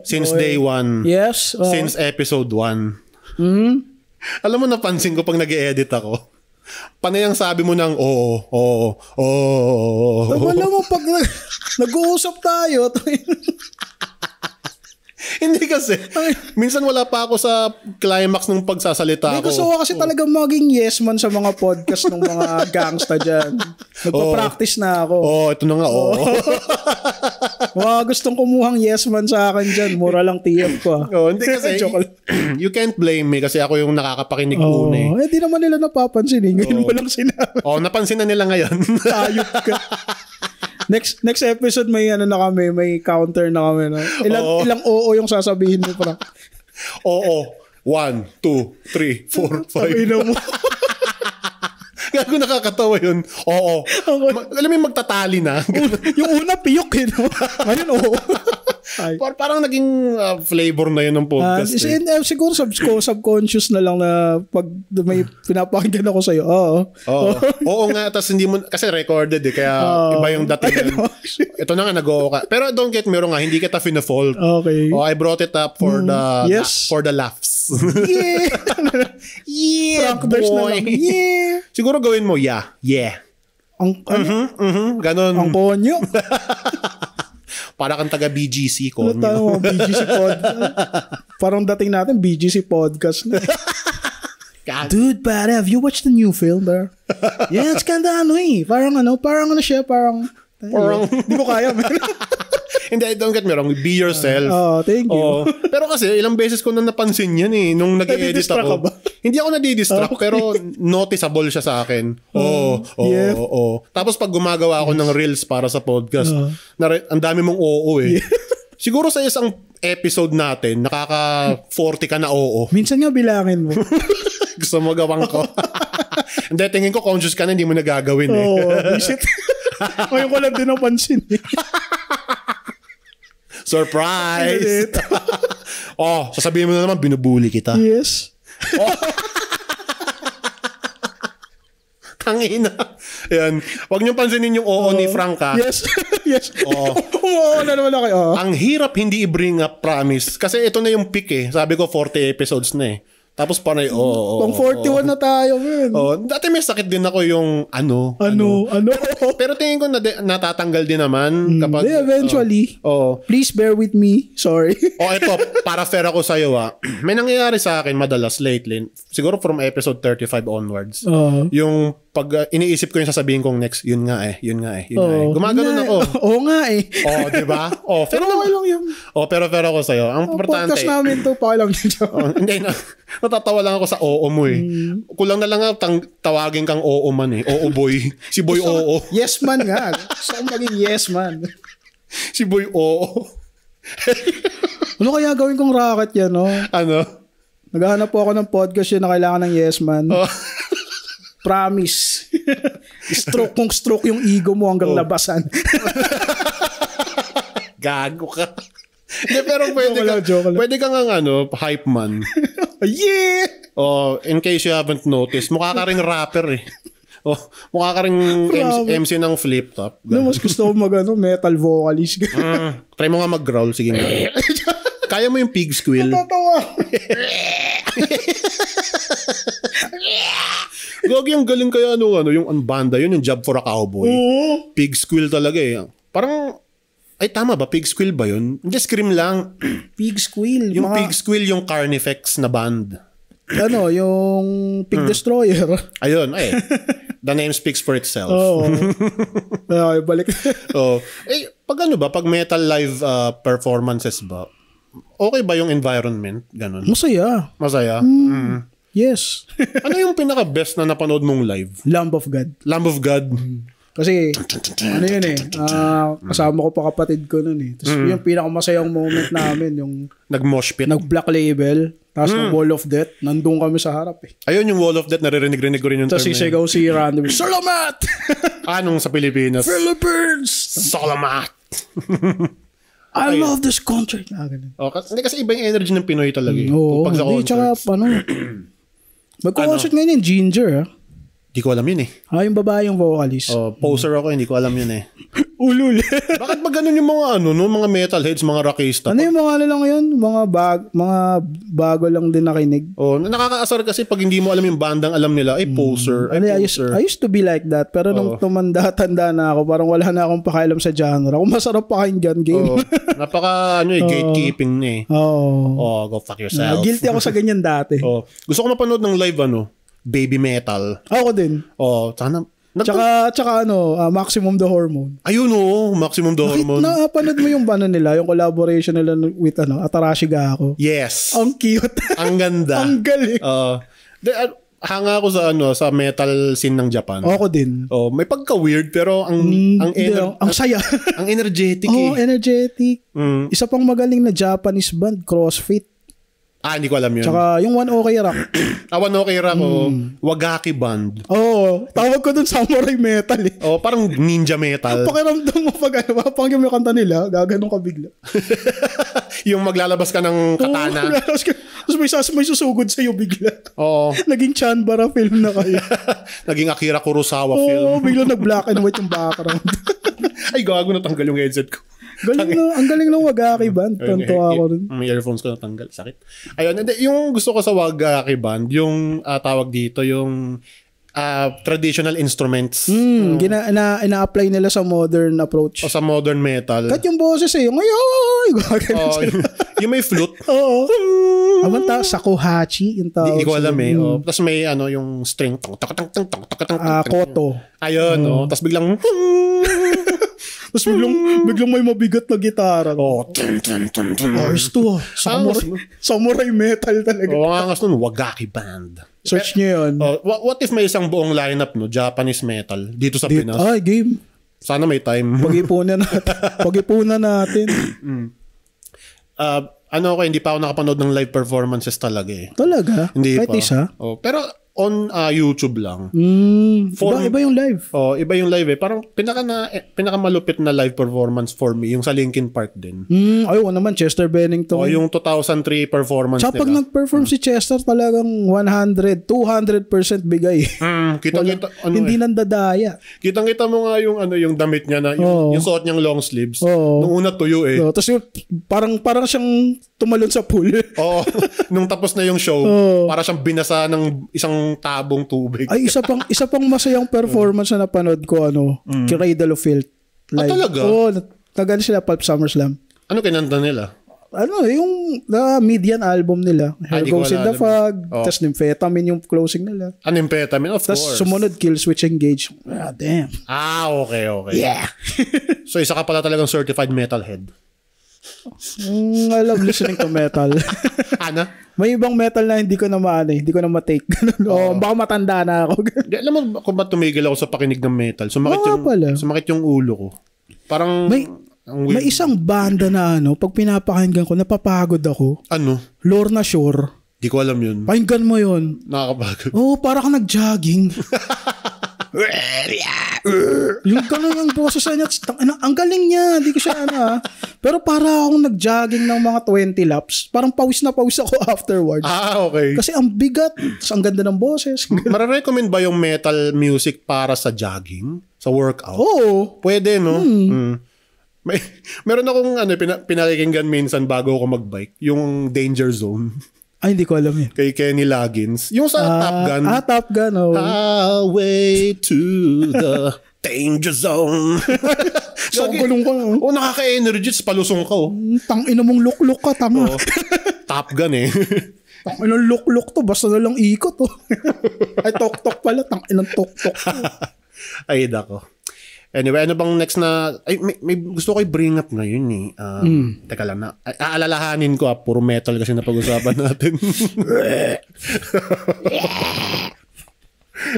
Since day one. Yes. Since episode 1. Alam mo, napansin ko pag nag-i-edit ako, panay ang sabi mo ng Alam mo, pag nag-uusap tayo, hindi kasi. Minsan wala pa ako sa climax ng pagsasalita ko. Gusto ko kasi talagang maging yes man sa mga podcast ng mga gangsta dyan. Nagpa-practice na ako. Ito na nga. Mga gustong kumuhang yes man sa akin dyan. Mura lang TF ko. Hindi kasi, you can't blame me kasi ako yung nakakapakinig una. Di naman nila napapansin. Ngayon mo lang sinabi. Napansin na nila ngayon. Tayop ka. Next episode may may counter na kami na. Ilang oo yung sasabihin mo para. 1, 2, 3, 4, 5. Ino mo. Gago, nakakatawa yun. Alam mo yung magtatali na. Yung una piyok Ngayon Parang naging flavor na yun ng podcast. Siguro subconscious na lang na pag may pinapakinggan ako sa'yo. Oo nga, tas hindi mo, kasi recorded kaya iba yung dating. Ito na nga, nag-oo ka. Pero don't get me wrong hindi kita fina-fault. Okay. I brought it up for the laughs. Yeah, boy. Yeah. Siguro gawin mo, yeah. Ganon. Ang konyo. Para kang taga BGC konyo. BGC podcast. Parang dating natin BGC podcast na. Dude, but have you watched the new film there? Yeah, it's kinda parang hindi ko kaya, man. Hindi, don't get me wrong. Be yourself. Thank you. Pero kasi, ilang beses ko na napansin yan nung nag-edit ako. Hindi ako nadidistract, pero noticeable siya sa akin. Tapos pag gumagawa ako ng reels para sa podcast, ang dami mong Siguro sa isang episode natin, nakaka-40 ka na Minsan nga bilangin mo. Gusto mo gawang ko. Hindi, tingin ko conscious ka na, hindi mo nagagawin Visit. Ngayon ko lang din napansin Surprise! Sasabihin mo na naman, binubuli kita. Yes. Tangina. Ayan. Huwag niyo pansinin yung ni Frank, ha? Yes. Yes. Oo na naman ako. Ang hirap hindi i-bring up, promise. Kasi ito na yung peak eh. Sabi ko 40 episodes na eh. Tapos panay, Pang 41 na tayo, man. Dati may sakit din ako yung ano. Pero tingin ko natatanggal din naman kapag... eventually. Please bear with me. Sorry. Ito, para fair ako sa'yo, may nangyayari sa akin madalas lately. Siguro from episode 35 onwards. Yung pag iniisip ko yung sasabihin kong next, yun nga eh. Gumagano'n ako. Oo nga eh. Diba? Pero lang yun. Pero fair ako sa'yo. Ang importante... Podcast namin to, pakilang yun. Hindi na. Natatawa lang ako sa mo eh. Kulang na lang tawagin kang man eh. Boy. Si Boy Yes man nga. Gusto kong maging yes man. Si Boy Ano kaya gawin kong racket yan, no? Ano? Naghahanap po ako ng podcast yun na kailangan ng yes man. Promise. Stroke yung ego mo hanggang labasan. Gago ka. Hindi, pero pwede ka nga hype man. Yeah! In case you haven't noticed, mukha ka ring rapper eh. Mukha ka ring MC ng flip top. Mas gusto ko metal vocalist. Try mo nga mag-growl, sige nga. Kaya mo yung pig squeal. Natatawa. Gagi, yung galing kaya yung banda yun, yung Job for a Cowboy. Pig squeal talaga eh. Parang, ay tama ba? Pig squeal ba yun? Hindi, scream lang. Pig squeal. Yung Pig squeal, yung Carnifex na band. Yung Pig Destroyer. Ayun, the name speaks for itself. Balik. Pag metal live performances ba, okay ba yung environment? Ganun. Masaya. Yes. Ano yung pinaka-best na napanood mong live? Lamb of God. Lamb of God. Kasi, yun eh, kasama ko pa kapatid ko nun eh. Tapos yung pinakamasayang moment namin, yung nag-mosh pit. Nag-Black Label, tapos Wall of Death, nandun kami sa harap eh. Ayun yung Wall of Death, naririnig-rinig ko rin yung term na yun. Tapos sisigaw si Randy, Salamat! Anong sa Pilipinas? Philippines! Salamat! I love this country. Kasi iba yung energy ng Pinoy talaga eh. Pag sa concert. Magko-concert ngayon yung Ginger Hindi ko alam yun eh. Yung babae yung vocalist. Poser ako, hindi ko alam yun eh. Ulul. Bakit ba ganun yung mga mga metalheads, mga rockista? Yung mga lang ngayon? Mga bago lang din nakinig. Nakakaasar kasi pag hindi mo alam yung bandang alam nila, poser. I used to be like that. Pero nung tumanda-tanda na ako, parang wala na akong pakialam sa genre. Kung masarap pakinggan game. Napaka gatekeeping na eh. Go fuck yourself. Guilty ako sa ganyan dati. Gusto ko mapanood ng live baby metal. Ako din. Sana. Tsaka Maximum the Hormone. Ayun Maximum the Hormone. Napanood mo yung nila, yung collaboration nila with Atarashi Gakko. Yes. Ang cute. Ang ganda. Ang galing. Hanga ako sa metal scene ng Japan. Ako din. May pagka-weird pero ang saya. Ang energetic eh. Energetic. Isa pang magaling na Japanese band, CrossFit. Hindi ko alam yun. Tsaka yung One OK Rock. One OK Rock Wagaki Band. Tawag ko dun Samurai Metal eh. Parang ninja metal. Pakiramdam mo pag yung kanta nila, gaganong ka bigla. Yung maglalabas ka ng katana. Tapos may susugod sa'yo bigla. Naging Chanbara film na kayo. Naging Akira Kurosawa film. Bigla nag-black and white yung background. Ay, gago, natanggal yung headset ko. Ang galing ng Wagaki Band. Tanto ako rin. May earphones ko natanggal. Sakit. Ayun. Yung gusto ko sa Wagaki Band, yung tawag dito, yung traditional instruments. Ina-apply nila sa modern approach. Sa modern metal. Kahit yung boses yung yung may flute. Shakuhachi yung tawag. Hindi ko alam eh. Tapos may yung string. Koto. Ayun. Tapos biglang tapos biglang may mabigat na gitara. Samurai metal talaga. Angas nun, Wagaki Band. Search nyo yun. What if may isang buong lineup, Japanese metal, dito sa Pinas? Game. Sana may time. Pag-ipunan natin. Hindi pa ako nakapanood ng live performances talaga eh. Talaga? Hindi kahit pa. Isa? Pero on YouTube lang. Iba yung live. Iba yung live eh. Parang pinakamalupit na live performance for me, yung sa Linkin Park din. Ayun naman, Chester Bennington. Yung 2003 performance nila. Pag nag-perform si Chester, talagang 100, 200% bigay. Kita, hindi nandadaya. Kitang-kita mo nga yung damit niya na, yung suot niyang long sleeves. Nung una tuyo eh. Tapos parang siyang tumalon sa pool. Nung tapos na yung show, para siyang binasa ng isang tabong tubig. Ay, isa pang masayang performance na napanood ko, Cradle of Filth. Talaga? Tagan sila Pulp SummerSlam. Ano kinanta nila? Yung the median album nila. Hell Goes in the Fog. Tapos Nymphetamine yung closing nila. Nymphetamine, of course. Tapos sumunod Killswitch Engage. Damn. Okay. Yeah. So, isa ka pala talagang certified metalhead. I love listening to metal. Ano? May ibang metal na hindi ko na hindi ko na ma-take. Baka matanda na ako. Alam mo kung ba't tumigil ako sa pakinig ng metal? Sumakit yung ulo ko. Parang may isang banda na pag pinapakinggan ko, napapagod ako. Ano? Lorna Shore. Di ko alam yun. Pakinggan mo yun. Nakakapagod. Para ka nag-jogging. Yung gano'n yung boses niya. Ang galing niya. Hindi ko siya Pero para akong nag-jogging ng mga 20 laps. Parang pawis na pawis ako afterwards. Okay. Kasi ang bigat. Ang ganda ng boses. Mararecommend ba yung metal music para sa jogging? Sa workout? Oo. Pwede, no? Meron akong pinakikinggan minsan bago ako mag-bike. Yung Danger Zone. Ay, hindi ko alam yun. Kay Kenny Loggins. Yung sa Top Gun. Top Gun, Highway to the Danger Zone. So, gulong ka. Nakaka-energy. Palusong ka, Tangina mong luk-luk ka, tanga. Top Gun eh. Tanginang luk-luk to. Basta na lang ikot, Ay, tok-tok pala. Tanginang tok-tok. Ay, dako. Anyway, ano bang next na... Ay, may gusto ko i-bring up ngayon eh. Teka lang na. Aalalahanin ko puro metal kasi napag-usapan natin.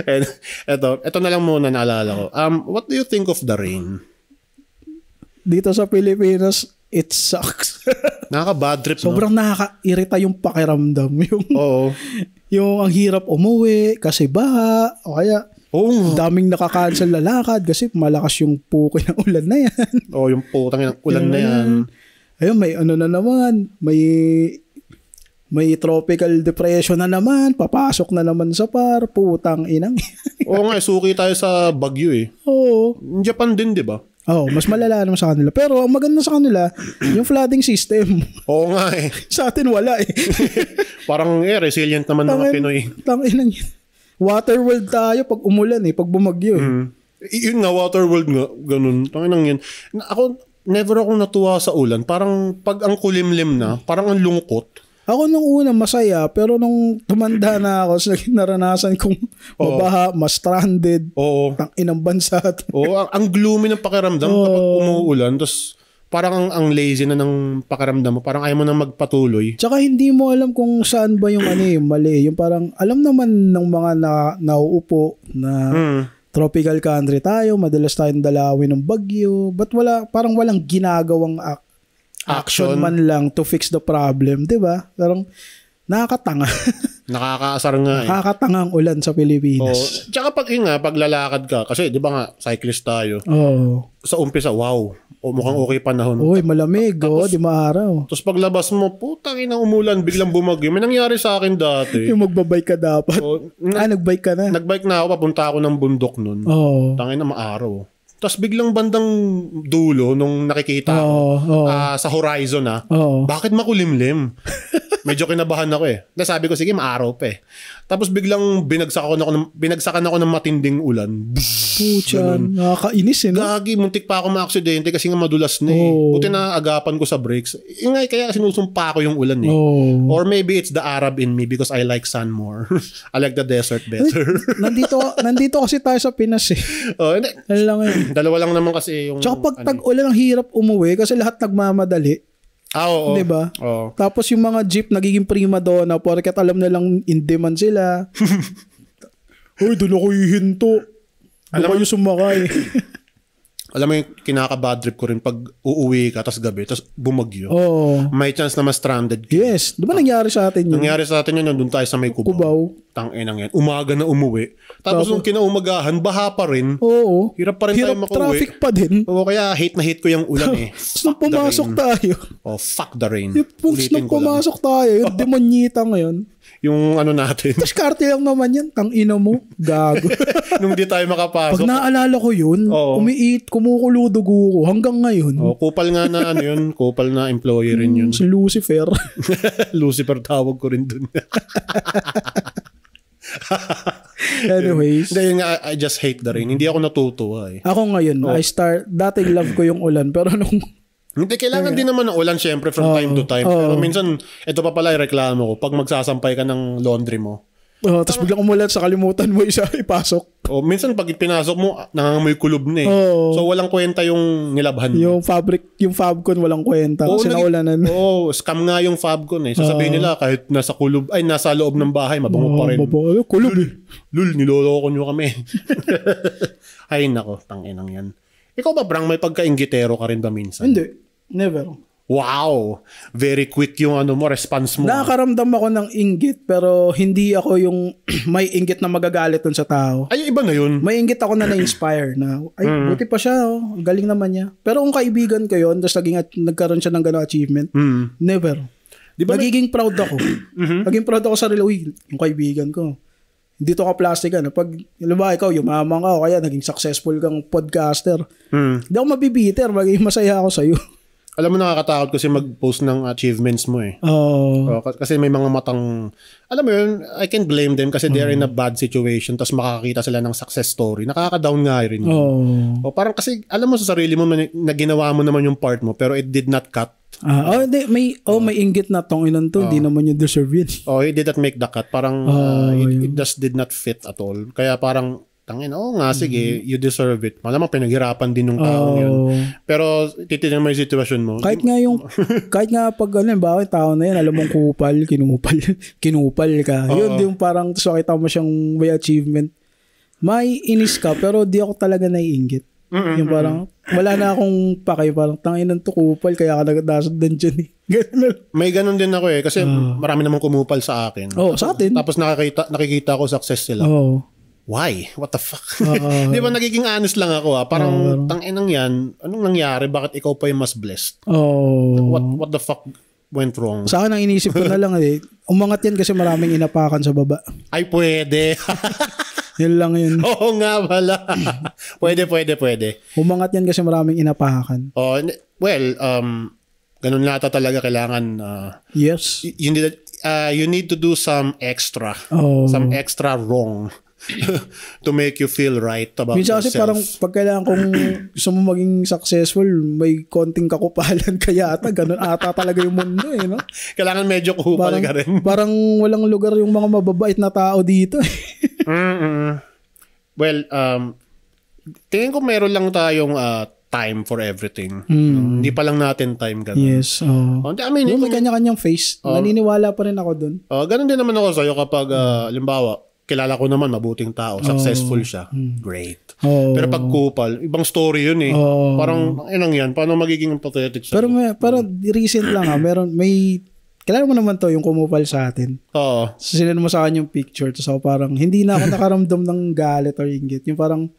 And ito na lang muna naalala ko. What do you think of the rain? Dito sa Pilipinas, it sucks. Nakaka-bad trip, Sobrang nakaka-irita yung pakiramdam. Yung ang hirap umuwi kasi baha o kaya daming nakakancel na lakad kasi malakas yung puki ng ulan na yan. Yung putang ng ulan na yan. Ayun, may na naman. May tropical depression na naman. Papasok na naman sa putang inang. Suki tayo sa Bagyo eh. Japan din, di ba? Mas malala naman sa kanila. Pero ang maganda sa kanila, yung flooding system. Sa atin wala eh. Parang resilient naman mga Pinoy. Tanginang yun. Waterworld tayo pag umulan pag bumagyo Yun nga, Waterworld nga, ganun. Tanginang yun. Never akong natuwa sa ulan. Parang pag ang kulimlim na, parang ang lungkot. Ako nung una masaya, pero nung tumanda na ako, naranasan kong mabaha, ma-stranded, tanginang bansa. Ang gloomy ng pakiramdam kapag umuulan, tapos parang ang lazy na ng pakiramdam mo. Parang ayaw mo na magpatuloy. Tsaka hindi mo alam kung saan ba yung mali. Yung parang alam naman ng mga nauupo na tropical country tayo. Madalas tayong dalawin ng bagyo. But parang walang ginagawang action man lang to fix the problem. Diba? Parang nakakatanga. Nakakaasar nga Nakakatanga ang ulan sa Pilipinas. Tsaka pag lalakad ka, kasi di ba nga, cyclist tayo. Sa umpisa, mukhang okay panahon. Malamig. Di maaraw. Tapos paglabas mo, putang ina umulan, biglang bumagyo. May nangyari sa akin dati. Yung magbabike ka dapat. Nagbike ka na? Nagbike na ako, papunta ako ng bundok nun. Tangina maaraw. Tapos biglang bandang dulo nung nakikita ko sa horizon bakit makulimlim? Medyo kinabahan ako Sabi ko, sige, maaraw pa Tapos biglang binagsakan ako ng matinding ulan. Puchan, nakakainis no? Gagi, muntik pa ako ma-aksidente kasi nga madulas na Buti na agapan ko sa brakes. Kaya sinusumpa ko yung ulan Or maybe it's the Arab in me because I like sun more. I like the desert better. nandito kasi tayo sa Pinas Dalawa lang naman kasi yung... Tsaka pag tag-ulan ang hirap umuwi kasi lahat nagmamadali. Oo. Diba? Tapos yung mga jeep nagiging prima donna porket alam na lang in demand sila. Doon ako hihinto. Alam mo yung sumakay. Alam mo yung kinaka-bad trip ko rin pag uuwi ka tas gabi tas bumagyo. May chance na ma-stranded ka. Yes. Diba nangyari sa atin yun? Nangyari sa atin yun. Doon tayo sa may Cubao. Tang-inang yan. Umaga na umuwi. Tapos nung kinaumagahan, baha pa rin. Oo. Hirap pa rin tayo makauwi. Traffic pa din. Oo, kaya hate na hate ko yung ulan eh. Nung pumasok tayo. Oh, fuck the rain. Yung nung pumasok tayo, yung demonyita ngayon. Yung ano natin. Diskarte lang naman yan. Tang-ina mo. Gago. Nung di tayo makapasok. Pag naalala ko yun, kumukulo dugo ko hanggang ngayon. Oh, kupal nga na ano yun. Kupal na employee rin yun. Si Lucifer. Lucifer tawag ko rin dun. Anyways. I just hate the rain. Hindi ako natutuwa eh. Ako ngayon, dati love ko yung ulan, pero nung hindi, kailangan din naman ng ulan syempre from time to time. Pero minsan, ito pa pala yung reklamo ko. Pag magsasampay ka ng laundry mo. Tapos biglang umulan sa kalimutan mo isa ipasok. Minsan pag pinasok mo, nangangamoy kulob na eh. So walang kwenta yung nilabhan mo. Yung Fabcon walang kwenta kasi naulanan. Scam nga yung Fabcon eh. Sasabihin nila kahit nasa loob ng bahay, mabango pa rin. Kulob eh. Lul, niloloko nyo kami. Ay nako, tanginang yan. Ikaw ba, Brang, may pagka-inggitero ka rin ba minsan? Hindi. Never. Wow! Very quick yung response mo. Nakakaramdam ako ng inggit pero hindi ako yung may inggit na magagalit dun sa tao. Ay, iba na yun. May inggit ako na na-inspire na, buti pa siya, galing naman niya. Pero kung kaibigan ko yun, tapos nagkaroon siya ng gano'ng achievement, never. Diba magiging proud ako. Magiging proud ako sa yung kaibigan ko. Dito ka plastic pag ikaw yumaman ka o kaya naging successful kang podcaster, hindi ako mabibiter, magiging masaya ako sa'yo. Alam mo, nakakatakot kasi mag-post ng achievements mo eh. Kasi may mga matang, alam mo yun, I can blame them kasi they're in a bad situation tapos makakita sila ng success story. Nakaka-down nga rin. Parang kasi, alam mo sa sarili mo na ginawa mo naman yung part mo pero it did not cut. May inggit na tong ilan to, hindi naman yung deserve yun. It did not make the cut. Parang it just did not fit at all. Kaya parang, sige, you deserve it. Malamang pinaghirapan din ng taong yun. Pero titignan mo yung sitwasyon mo. Kahit nga pag yung tao na yan, alam mong kinupal ka. Yun yung parang so kita mo siyang may achievement. May inis ka pero di ako talaga naiinggit. Yung parang wala na akong pakay, parang tanginan to kupal kaya ka nagdasan dyan eh. May ganun din ako eh kasi marami namang kumupal sa akin. Sa atin. Tapos nakikita ko success sila. Why? What the fuck? Di ba nagiging honest lang ako Parang tanginang yan, anong nangyari? Bakit ikaw pa yung mas blessed? What the fuck went wrong? Sa akin ang inisip ko na lang umangat yan kasi maraming inapakan sa baba. Ay, pwede. Yun lang yun. Oo nga pala. Pwede. Umangat yan kasi maraming inapakan. Ganun nata talaga kailangan. Yes. You need to do some extra. Some extra wrong. To make you feel right about minsan yourself. Kasi parang pag kailangan kung gusto mo maging successful, may konting kakupalan kaya ganun ata talaga yung mundo no? Kailangan medyo kupal ka rin. Parang walang lugar yung mga mababait na tao dito. Well, tingin ko meron lang tayong time for everything. Hindi pa lang natin time ganun. Yes. May kanya-kanyang face. Naniniwala pa rin ako dun. Ganun din naman ako sa'yo kapag halimbawa, kilala ko naman mabuting tao, successful siya. Great. Pero pag kupal, ibang story yun eh. Parang, yan, paano magiging pathetic sa'yo? Pero recent lang may, kilala mo naman to, yung kumupal sa atin. So, sinend mo sa akin yung picture. So, parang, hindi na ako nakaramdam ng galit or inggit. Yung parang,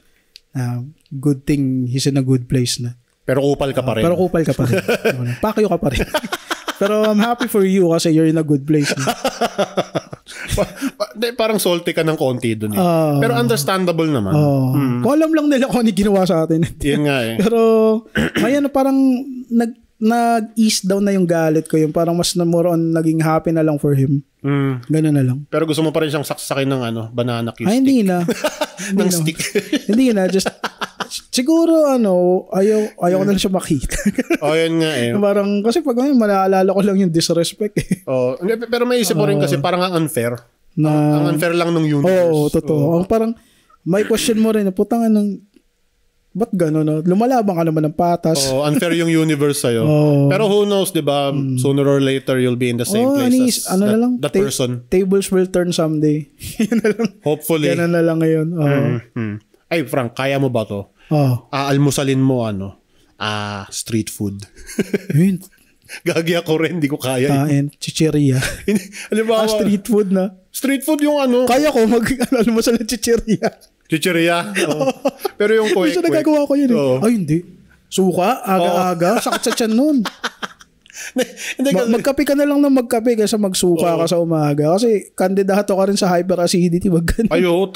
good thing, he's in a good place na. Pero kupal ka pa rin. Pakyo ka pa rin. Pero I'm happy for you kasi you're in a good place. Parang salty ka ng konti dun eh. Pero understandable naman. Kung alam lang nila kung ano ginawa sa atin. Yan nga eh. Pero ngayon parang nag-ease down na yung galit ko. Yung parang mas more on naging happy na lang for him. Ganun na lang. Pero gusto mo pa rin siyang saksakin ng banana cue stick? Hindi na. ng stick. Hindi na. Just siguro ayaw ko na lang siya makita. Yan nga eh. Parang kasi pag malaalala ko lang yung disrespect eh. Pero may isip mo rin kasi parang ang unfair. Ang unfair lang ng universe. Totoo. Ang parang may question mo rin, putang ba't gano'n? Lumalabang ka naman ng patas. Unfair yung universe sa'yo. Pero who knows, di ba? Sooner or later, you'll be in the same place as that person. Tables will turn someday. Yun na lang. Hopefully. Yan na lang ngayon. Ay, Frank, kaya mo ba to? Almusalin mo street food. Yun. Gagi ako rin, hindi ko kaya. Chicheria. Halimbawa, street food na. Street food yung ano. Kaya ko mag-almusal ng chichirya. Chichirya? Oo. Pero yung kwek-kwek. Minsan nagagawa ko yun eh. Ay, hindi. Suka, aga-aga, sakit sa tiyan nun. Magkape ka na lang ng magkape kaysa magsuka ka sa umaga. Kasi kandidato ka rin sa hyperacidity. Ayo,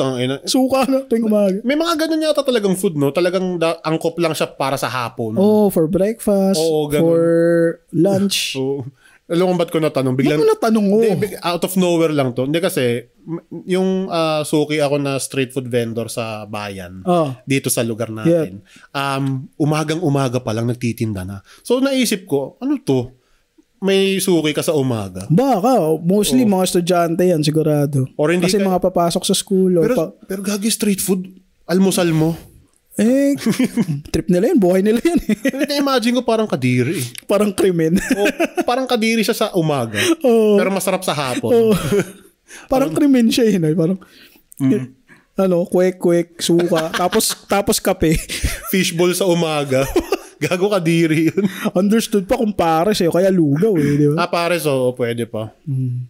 suka na tuwing umaga. May mga ganun yata talagang food, no? Talagang angkop lang siya para sa hapon. For breakfast, for lunch. Alam mo ba't ko natanong? Ba't mo natanong mo? Out of nowhere lang to. Hindi kasi, yung suki ako na street food vendor sa bayan, dito sa lugar natin, umagang-umaga pa lang nagtitinda na. So naisip ko, ano to? May suki ka sa umaga? Baka. Mostly mga estudyante yan, sigurado. Kasi mga papasok sa school. Pero gagi street food, almusal mo. Trip nila yun. Buhay nila yan. Imagine ko parang kadiri. Parang krimen. Parang kadiri siya sa umaga. Pero masarap sa hapon. Parang krimen siya yun. Parang, kwek-kwek, suka. tapos kape. Fishball sa umaga. Gago kadiri yun. Understood pa kung pares kaya lugaw di ba? Pares pwede pa.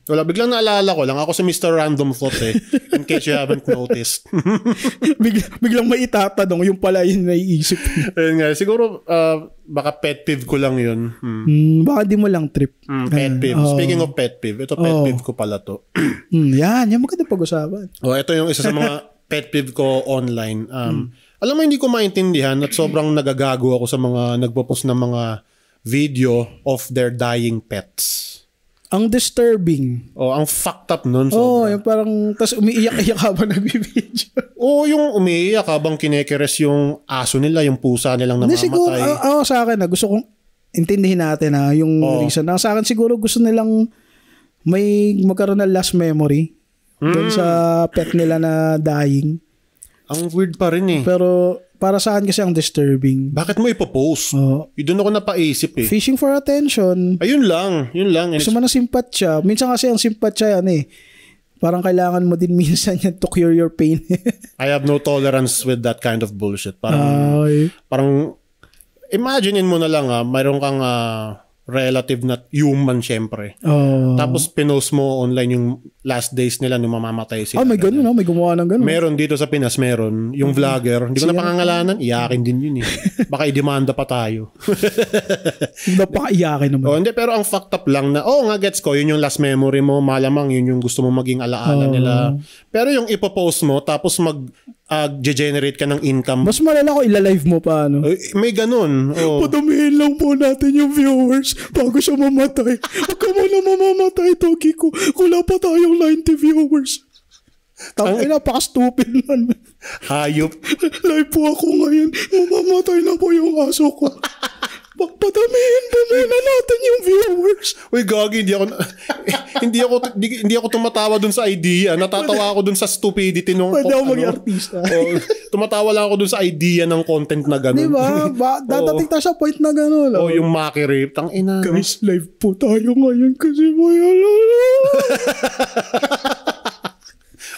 Wala, biglang naalala ko lang. Ako si Mr. Random Thought in case you haven't noticed. biglang may itatanong, yung pala yung naiisip. Ayun nga, siguro baka pet peeve ko lang yun. Baka di mo lang trip. Pet peeve. Speaking of pet peeve, ito pet peeve ko pala to. Yan maganda pag-usapan. Ito yung isa sa mga pet peeve ko online. Alam mo, hindi ko maintindihan at sobrang nagagago ako sa mga nagpo-post ng mga video of their dying pets. Ang disturbing. Ang fucked up nun. Yung parang, tas umiiyak-iyak habang nagbibideo. Yung umiiyak habang kinekeres yung aso nila, yung pusa nilang namamatay. Siguro, sa akin gusto kong intindihin natin yung reason. Sa akin siguro gusto nilang magkaroon ng last memory dun sa pet nila na dying. Ang weird pa rin eh. Pero para sa akin kasi ang disturbing. Bakit mo ipopost? Doon ako napaisip eh. Fishing for attention. Ayun lang. Gusto mo ng simpatsya. Minsan kasi ang simpatsya parang kailangan mo din minsan yan to cure your pain. I have no tolerance with that kind of bullshit. Parang imaginein mo na lang mayroon kang relative na human syempre. Tapos pinost mo online yung last days nila nung mamamatay sila. May ganun may gumawa ng ganun. Meron dito sa Pinas, meron. Yung vlogger, hindi ko na pangangalanan, iyakin din yun eh. Baka i-demanda pa tayo. Baka iyakin naman. Hindi, pero ang fucked up lang na, gets ko, yun yung last memory mo, malamang yun yung gusto mo maging alaala nila. Pero yung ipopost mo, tapos generate ka ng income. Mas malala ko ilalive mo pa, may ganun. Padamihin lang po natin yung viewers bago siya mamatay. Huwag ka muna mamamatay, Togi ko. Wala pa tayong 90 viewers. Napaka-stupid man. Hayop. Live po ako ngayon. Mamamatay na po yung aso ko. Padamihin po muna natin yung viewers. Uy, gagi, hindi ako tumatawa dun sa idea. Natatawa ako dun sa stupidity nung pwede ako maging artista. Tumatawa lang ako dun sa idea ng content na gano'n. Diba? Dadating tayo sa point na gano'n. Yung mockery. Tangina. Guys, live po tayo ngayon kasi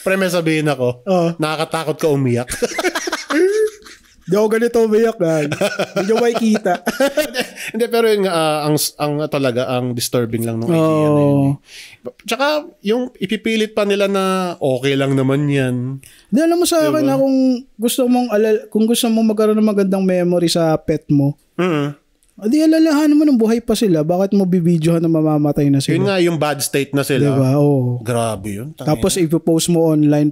Pre, may sabihin ako. Nakakatakot ka umiyak. Di ako ganito umiyak hindi nyo makikita. Hindi, pero yun nga, ang disturbing lang ng idea na yun. Tsaka, yung ipipilit pa nila na okay lang naman yan. Hindi, alam mo sa akin kung gusto mong magkaroon ng magandang memory sa pet mo, di alalahanin mo nung buhay pa sila, bakit mo bibidyohan na mamamatay na sila? Yun nga, yung bad state na sila. Diba? Grabe yun. Tapos ipopost mo online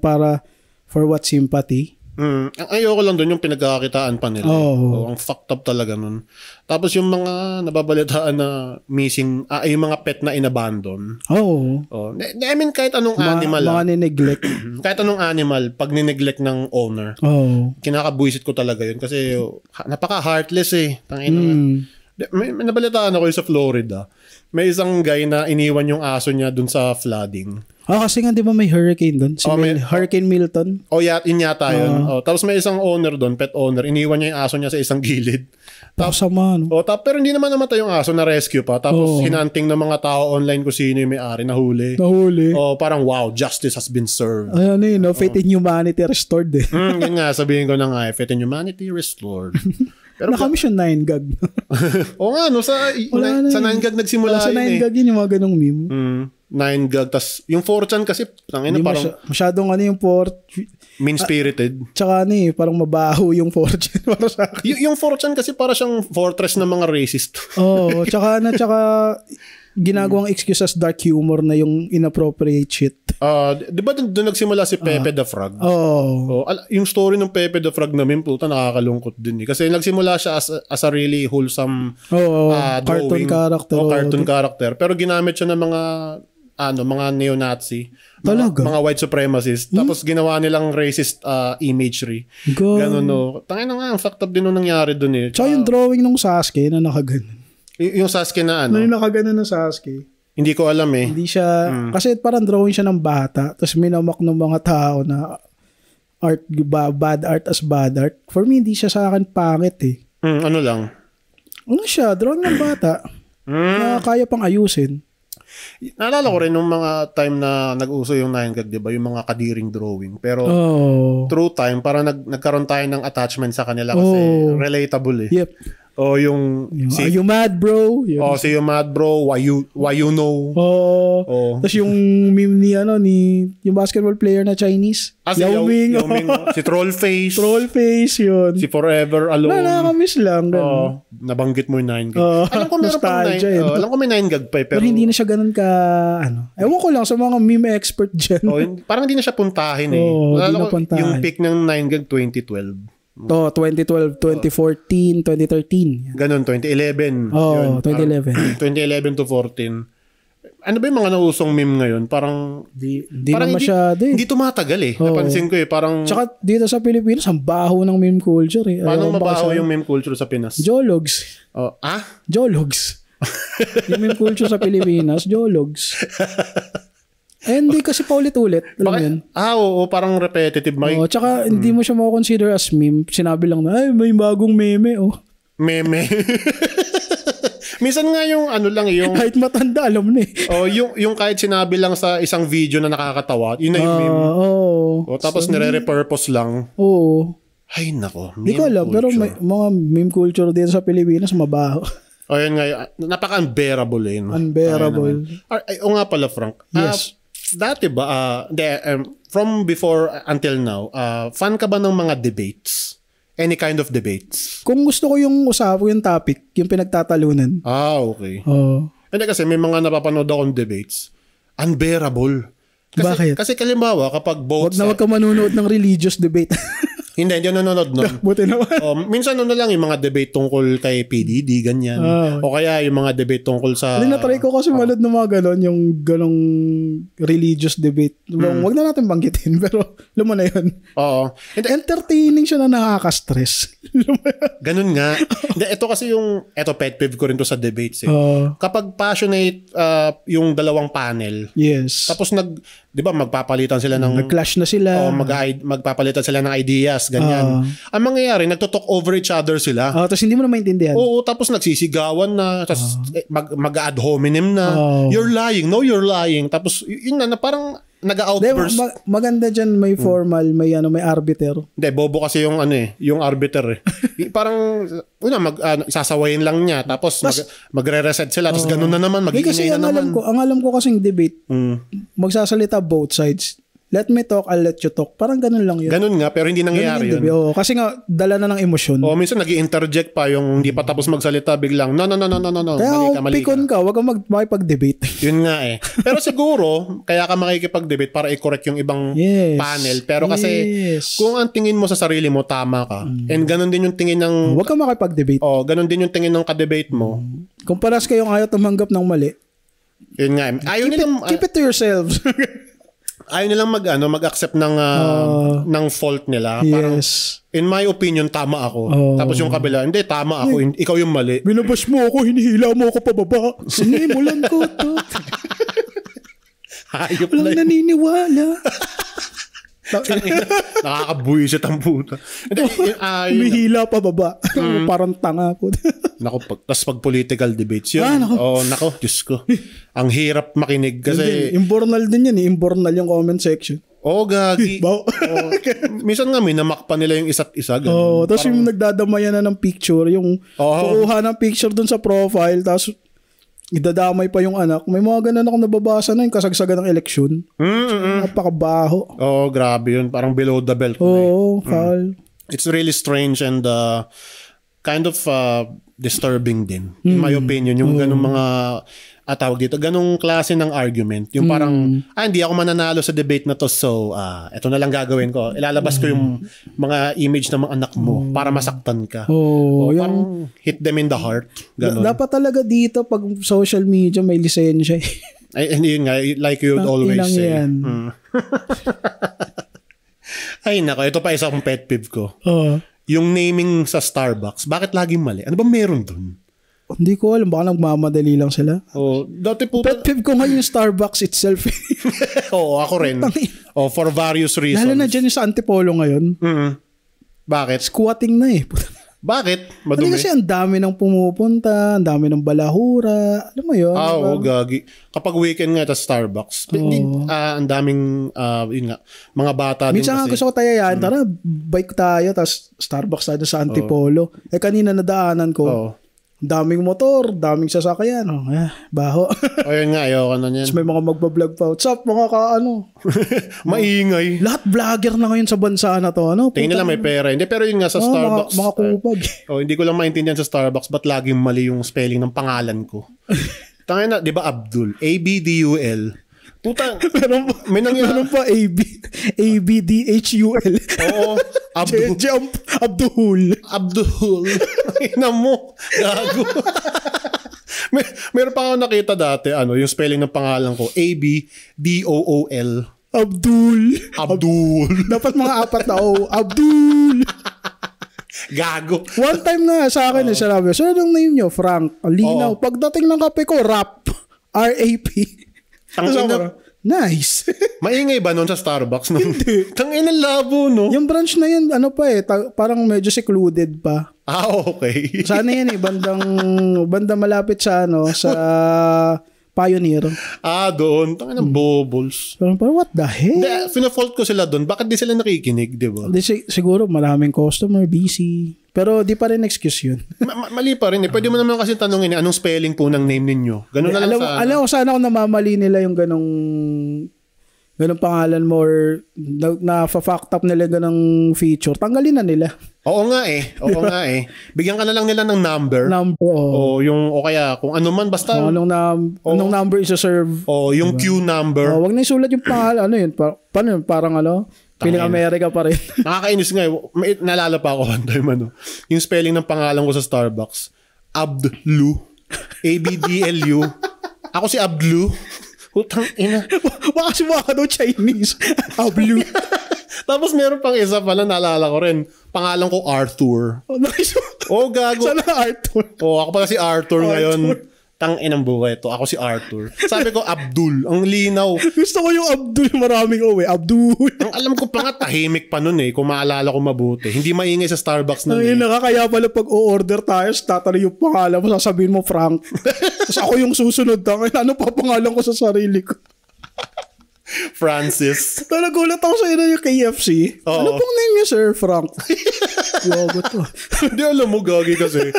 for what sympathy? Ang ayoko lang doon yung pinagkakakitaan pa nila. Ang fucked up talaga nun. Tapos yung mga nababalitaan na missing, yung mga pet na inabandon. I mean, kahit anong animal. Mga nineglect. Kahit anong animal, pag nineglect ng owner, kinakabuisit ko talaga yun. Kasi napaka-heartless May nabalitaan ako sa Florida. May isang guy na iniwan yung aso niya dun sa flooding. Kasi nga di ba may hurricane dun? Hurricane Milton? Yun yata yun. Tapos may isang owner dun, pet owner, iniwan niya yung aso niya sa isang gilid. Sama, no? Pero hindi naman namatay yung aso, na-rescue pa. Tapos hinanting ng mga tao online kung sino yung may-ari, nahuli. Parang wow, justice has been served. Faith in humanity restored Yun nga, sabihin ko na nga, faith in humanity restored. Pero nakami siya 9gag. Sa 9gag nagsimula sa 9gag yun yung mga ganong meme. 9gag. Tas yung 4chan kasi, parang masyadong yung mean-spirited. Tsaka parang mabaho yung 4chan para sa akin. Yung 4chan kasi para siyang fortress ng mga racist. Oo, tsaka ginagawang excuse as dark humor na yung inappropriate shit. Di ba doon nagsimula si Pepe the Frog? Yung story ng Pepe the Frog namin, puta, nakakalungkot din. Kasi nagsimula siya as a really wholesome cartoon character. Cartoon character. Pero ginamit siya ng mga neo-Nazi. Talaga? Mga white supremacists. Tapos ginawa nilang racist imagery. Ganun, no. Tangina nga, ang fucked up din nung nangyari doon. Tsaka yung drawing ng Sasuke na nakaganon. Yung Sasuke na yung nakaganon na Sasuke. Hindi ko alam eh. Hindi siya, kasi parang drawing siya ng bata, tapos minamak ng mga tao na bad art as bad art. For me, hindi siya sa akin pangit eh. Ano lang? Ano siya? Drawing ng bata. Na kaya pang ayusin. Naalala ko rin nung mga time na nag-uso yung 9gag, di ba? Yung mga kadiring drawing. Pero through time, parang nagkaroon tayo ng attachment sa kanila kasi relatable eh. Yep. Yung Are you mad, bro? Si You Mad, Bro. Why you know? Tapos yung meme ni yung basketball player na Chinese. Yao Ming. Si Trollface. Trollface yun. Si Forever Alone. Nakakamiss lang. Nabanggit mo yung 9gag. Alam ko meron pang 9gag. Alam ko may 9gag pa eh. Pero hindi na siya ganun ka, Ewan ko lang sa mga meme expert dyan. Parang hindi na siya puntahin eh. Yung peak ng 9gag 2012. 2012, 2014, 2013. Ganon, 2011. 2011. 2011 to 14. Ano ba yung mga nausong meme ngayon? Parang parang masyado eh. Hindi tumatagal eh. Napansin ko eh. Parang tsaka dito sa Pilipinas, ang baho ng meme culture eh. Paano mabaho yung meme culture sa Pinas? Jologs. Jologs. Yung meme culture sa Pilipinas, jologs. Hindi kasi paulit-ulit. Alam yun? Oo, parang repetitive. Tsaka hindi mo siya consider as meme. Sinabi lang na, may bagong meme. Meme. Minsan nga yung yung... Kahit matanda, alam na eh. Yung kahit sinabi lang sa isang video na nakakatawa, yun na yung meme. Tapos nire-repurpose lang. Ay, nako. Hindi ko alam, pero may mga meme culture dito sa Pilipinas, mabaho. Yun nga. Napaka-unbearable eh. No? Unbearable. O nga pala, Frank. Yes. Dati ba, from before until now, fan ka ba ng mga debates? Any kind of debates? Kung gusto ko yung yung topic, yung pinagtatalunan. Okay. Hindi kasi may mga napapanood akong debates. Unbearable. Bakit? Kasi kalimbawa, kapag both... Huwag ka manonood ng religious debate. Hindi nanonood nun. Buti naman. Minsan na lang yung mga debate tungkol kay PDD, ganyan. O kaya yung mga debate tungkol sa... Na-try ko kasi manood ng mga ganon, yung ganong religious debate. Huwag na natin banggitin, pero alam mo na yun. Entertaining siya na nakaka-stress. Ganun nga. Ito kasi pet peeve ko rin to sa debates. Kapag passionate yung dalawang panel, yes. Tapos di ba magpapalitan sila ng... Nag-clash na sila. Magpapalitan sila ng ideas, ganyan. Ang mangyayari, nagto-talk over each other sila. Tapos hindi mo na maintindihan. Tapos nagsisigawan na, tapos mag-ad hominem na. You're lying. No, you're lying. Tapos yun na parang nag-outburst. Maganda dyan, may formal, may arbiter. Hindi, bobo kasi yung yung arbiter eh. Parang sasawayin lang niya, tapos magre-reset sila, tapos ganun na naman, mag-iingay na naman. Ang alam ko kasing debate, magsasalita both sides. Let me talk, I'll let you talk. Parang ganun lang yun. Ganun nga, pero hindi nangyayari yun. Kasi nga, dala na ng emosyon. Minsan nag-i-interject pa yung hindi pa tapos magsalita, biglang, no. Kaya mali ka. Huwag kang makipag-debate. Yun nga eh. Pero siguro, kaya ka makikipag-debate para i-correct yung ibang panel. Pero kasi, kung ang tingin mo sa sarili mo, tama ka. And ganun din yung tingin ng... Huwag kang makipag-debate. Ganun din yung tingin ng ka-debate mo. Kung paras kayong ayaw tumanggap ng mali, yun nga. Keep it to yourselves. Ayaw nilang mag-accept ng fault nila. Parang, in my opinion, tama ako. Tapos yung kabila, hindi, tama ako. Ikaw yung mali. Binabash mo ako, hinihila mo ako pababa. Sinimulan ko to. Hayop walang na. naniniwala. Nakakabuisit ang puta. Humihila pababa. Parang tanga po. Tapos pag political debates yun. Nako, Diyos ko. Ang hirap makinig kasi... Imbornal din yan eh. Imbornal yung comment section. Gagi. Minsan nga may namakpa nila yung isa't isa. Tapos yung nagdadamayan na ng picture, yung kukuha ng picture dun sa profile, tapos idadamay pa yung anak. May mga ganun akong nababasa na yung kasagsagan ng eleksyon. Napakabaho. Oo, grabe yun. Parang below the belt. Oo, foul. It's really strange and kind of disturbing din. In my opinion, yung ganung mga tawag dito, ganung klase ng argument. Yung parang, hindi ako mananalo sa debate na to, so eto na lang gagawin ko. Ilalabas ko yung mga image ng mga anak mo para masaktan ka. Parang hit them in the heart. Dapat talaga dito, pag social media, may lisensya. Ay, yun nga, like you would always say. Ay, nako, ito pa isa kong pet peeve ko. Yung naming sa Starbucks, bakit laging mali? Ano ba meron dun? Hindi ko alam, baka nagmamadali lang sila. Dati po. Pet peeve ko nga yung Starbucks itself. Oo, ako rin. For various reasons. Lalo na dyan yung sa Antipolo ngayon. Bakit? Squatting na eh. Bakit? Madumi? Kasi ang dami nang pumupunta, ang dami ng balahura. Alam mo yun? Oo, gagi. Kapag weekend nga sa Starbucks, ang daming, yun nga, mga bata din kasi. Minsan nga gusto ko tayayan, tara, bike tayo, tapos Starbucks tayo sa Antipolo. Kanina nadaanan ko, daming motor, daming sasakyan. Baho. Ayun nga, ayoko na yan. Tapos may mga magbablog pa. What's up, mga maingay. Lahat vlogger na ngayon sa bansa na to. Tingin nila may pera. Hindi, pero yun nga sa Starbucks. Mga kupag. Hindi ko lang maintindihan sa Starbucks ba't laging mali yung spelling ng pangalan ko. Tangin na, di ba Abdul? A-B-D-U-L. Puta, may nangyari pa A-B-D-H-U-L. Oo. Abdul. Ina mo. Gago. Meron pa ako nakita dati, yung spelling ng pangalan ko. A-B-D-O-O-L. Abdul. Dapat mga 4 na O. Abdul. Gago. One time nga sa akin, sinabi, so anong name nyo? Frank. Linaw. Pagdating ng kape ko, Rap. R-A-P. Nice. Maingay ba nun sa Starbucks? Hindi. Tangina labo, no? Yung branch na yun, parang medyo secluded pa. Okay. Sana yan bandang malapit sa sa Pioneer. Doon. Tangina bobbles. Parang what the hell? Fina-fault ko sila doon. Bakit di sila nakikinig, di ba? Siguro maraming customer, busy. Pero di pa rin excuse yun. Mali pa rin eh. Pwede mo naman kasi tanongin anong spelling po ng name ninyo. Ganun na lang sana. Alam ko sana kung namamali nila yung ganong pangalan mo or na-fucked up nila ganong feature. Tanggalin na nila. Oo nga eh. Bigyan ka na lang nila ng number. O kaya kung ano man basta. Anong number isa-serve. Yung queue number. Wag na isulat yung pangalan. Paano yun? Parang Piling America pa rin. Nakakainis nga. Naalala pa ako one time. Yung spelling ng pangalan ko sa Starbucks. Abdlu. A-B-D-L-U. Ako si Abdlu. Hutang ina. Baka si mga Chinese. Abdlu. Tapos meron pang isa pala, naalala ko rin. Pangalan ko Arthur. Nice. Gago. Sana Arthur. Ako pala si Arthur ngayon. Tang-inang buhay ito. Ako si Arthur. Sabi ko, Abdul. Ang linaw. Gusto ko yung Abdul. Maraming Abdul. Ang alam ko pa nga, tahimik pa nun kung maalala ko mabuti. Hindi maingay sa Starbucks nun Kaya pala pag o-order tayo, tatanong yung pangalan mo, sasabihin mo Frank. Tapos ako yung susunod. Ano pa pangalan ko sa sarili ko? Francis. Nagulat ako sa ina yung KFC. Ano pong name niya, Sir Frank? Yogo to. Hindi alam mo, gagi kasi.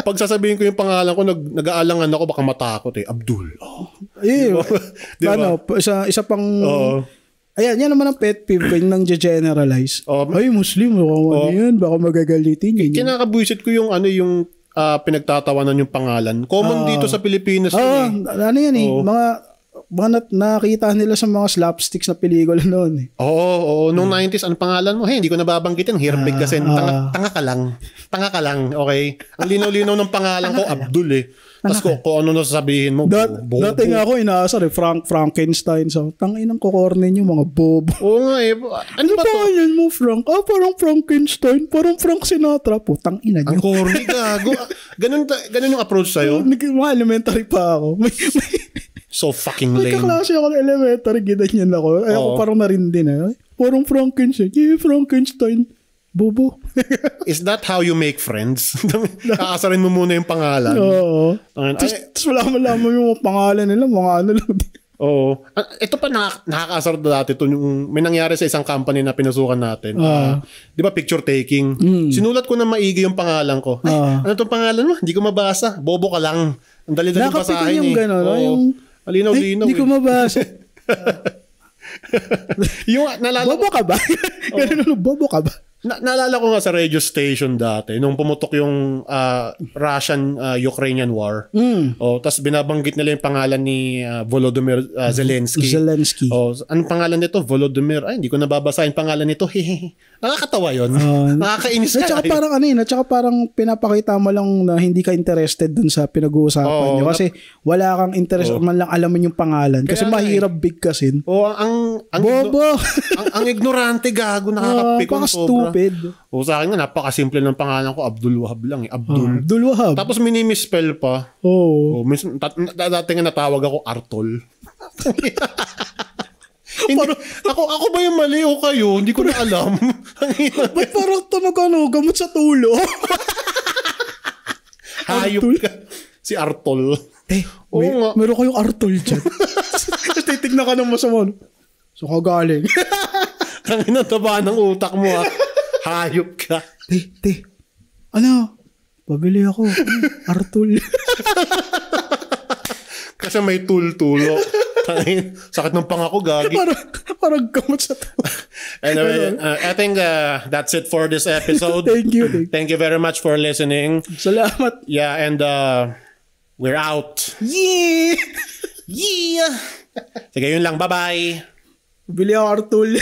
Pag sasabihin ko yung pangalan ko, nag-aalangan ako, baka matakot Abdul. Diba? Isa pang... Ayan, yan naman ang pet peeve ko, yung nang-generalize. Ay, Muslim, yan, baka magagalitin. Kinakabuisit ko yung pinagtatawanan yung pangalan. Common dito sa Pilipinas. Ano yan mga nakita nila sa mga slapsticks na pelikula noon. Nung 90s, ano pangalan mo? Hindi ko nababanggitin. Hirap kasi. Tanga ka lang. Okay? Ang linaw-linaw ng pangalan ko, Abdul Tapos kung ano nasasabihin mo, dati nga ako inaasar Frankenstein. So, tanginang kukornin nyo, mga bobo. Oo nga Ano ba to? Ano mo, Frank? Parang Frankenstein. Parang Frank Sinatra. Putang ina nyo. Ang corny gago. Ganun yung approach sa'yo? Mga elementary pa ako. So fucking lame. Magkaklase ako ng elementary, ginanyan ako. Ako parang narindin Parang Frankenstein. Frankenstein. Bobo. Is that how you make friends? Kakasarin mo muna yung pangalan. Oo. Tapos malaman yung pangalan nila, mga ano lang. Oo. Ito pa nakakasar dati to yung may nangyari sa isang company na pinasukan natin. 'Di ba picture taking? Sinulat ko na maigi yung pangalan ko. Ano tong pangalan mo? Hindi ko mabasa. Bobo ka lang. Ang dali-dali basahin yung gano'n, yung... Alinaw-linaw. Hindi ko mabasa. Yung, bobo ka ba? Bobo ka ba? Naalala ko nga sa radio station dati, nung pumutok yung Russian-Ukrainian war. Tapos binabanggit nila yung pangalan ni Volodymyr Zelensky. Anong pangalan nito? Volodymyr. Ay, hindi ko nababasahin pangalan nito. Nakakatawa yun. Nakakainis ka. Tsaka parang pinapakita mo lang na hindi ka interested dun sa pinag-uusapan niyo. Kasi wala kang interest man lang alamin yung pangalan. Kasi mahirap bigkasin. Bobo! ang ignorante, gago, nakakapikon sobra. Sa akin nga, napakasimple ng pangalan ko. Abdul Wahab lang. Abdul Wahab. Tapos minimispell pa. Dati nga natawag ako Artol. Ako ba yung mali o kayo? Hindi ko na alam. Ba't parang tunog gamot sa tulo? Hayop ka. Si Artol. Meron kayong Artol dyan. Titignan ka ng masama. So kagaling. Ang inataba ng utak mo hayop ka. Pabili ako. Artol. Kasi may tul-tulo. Sakit ng pangako, gagi. Parang gamot sa tulo. Anyway, I think that's it for this episode. Thank you. Thank you very much for listening. Salamat. Yeah, and we're out. Yeah! Sige, yun lang. Bye-bye. Bili ako Artol.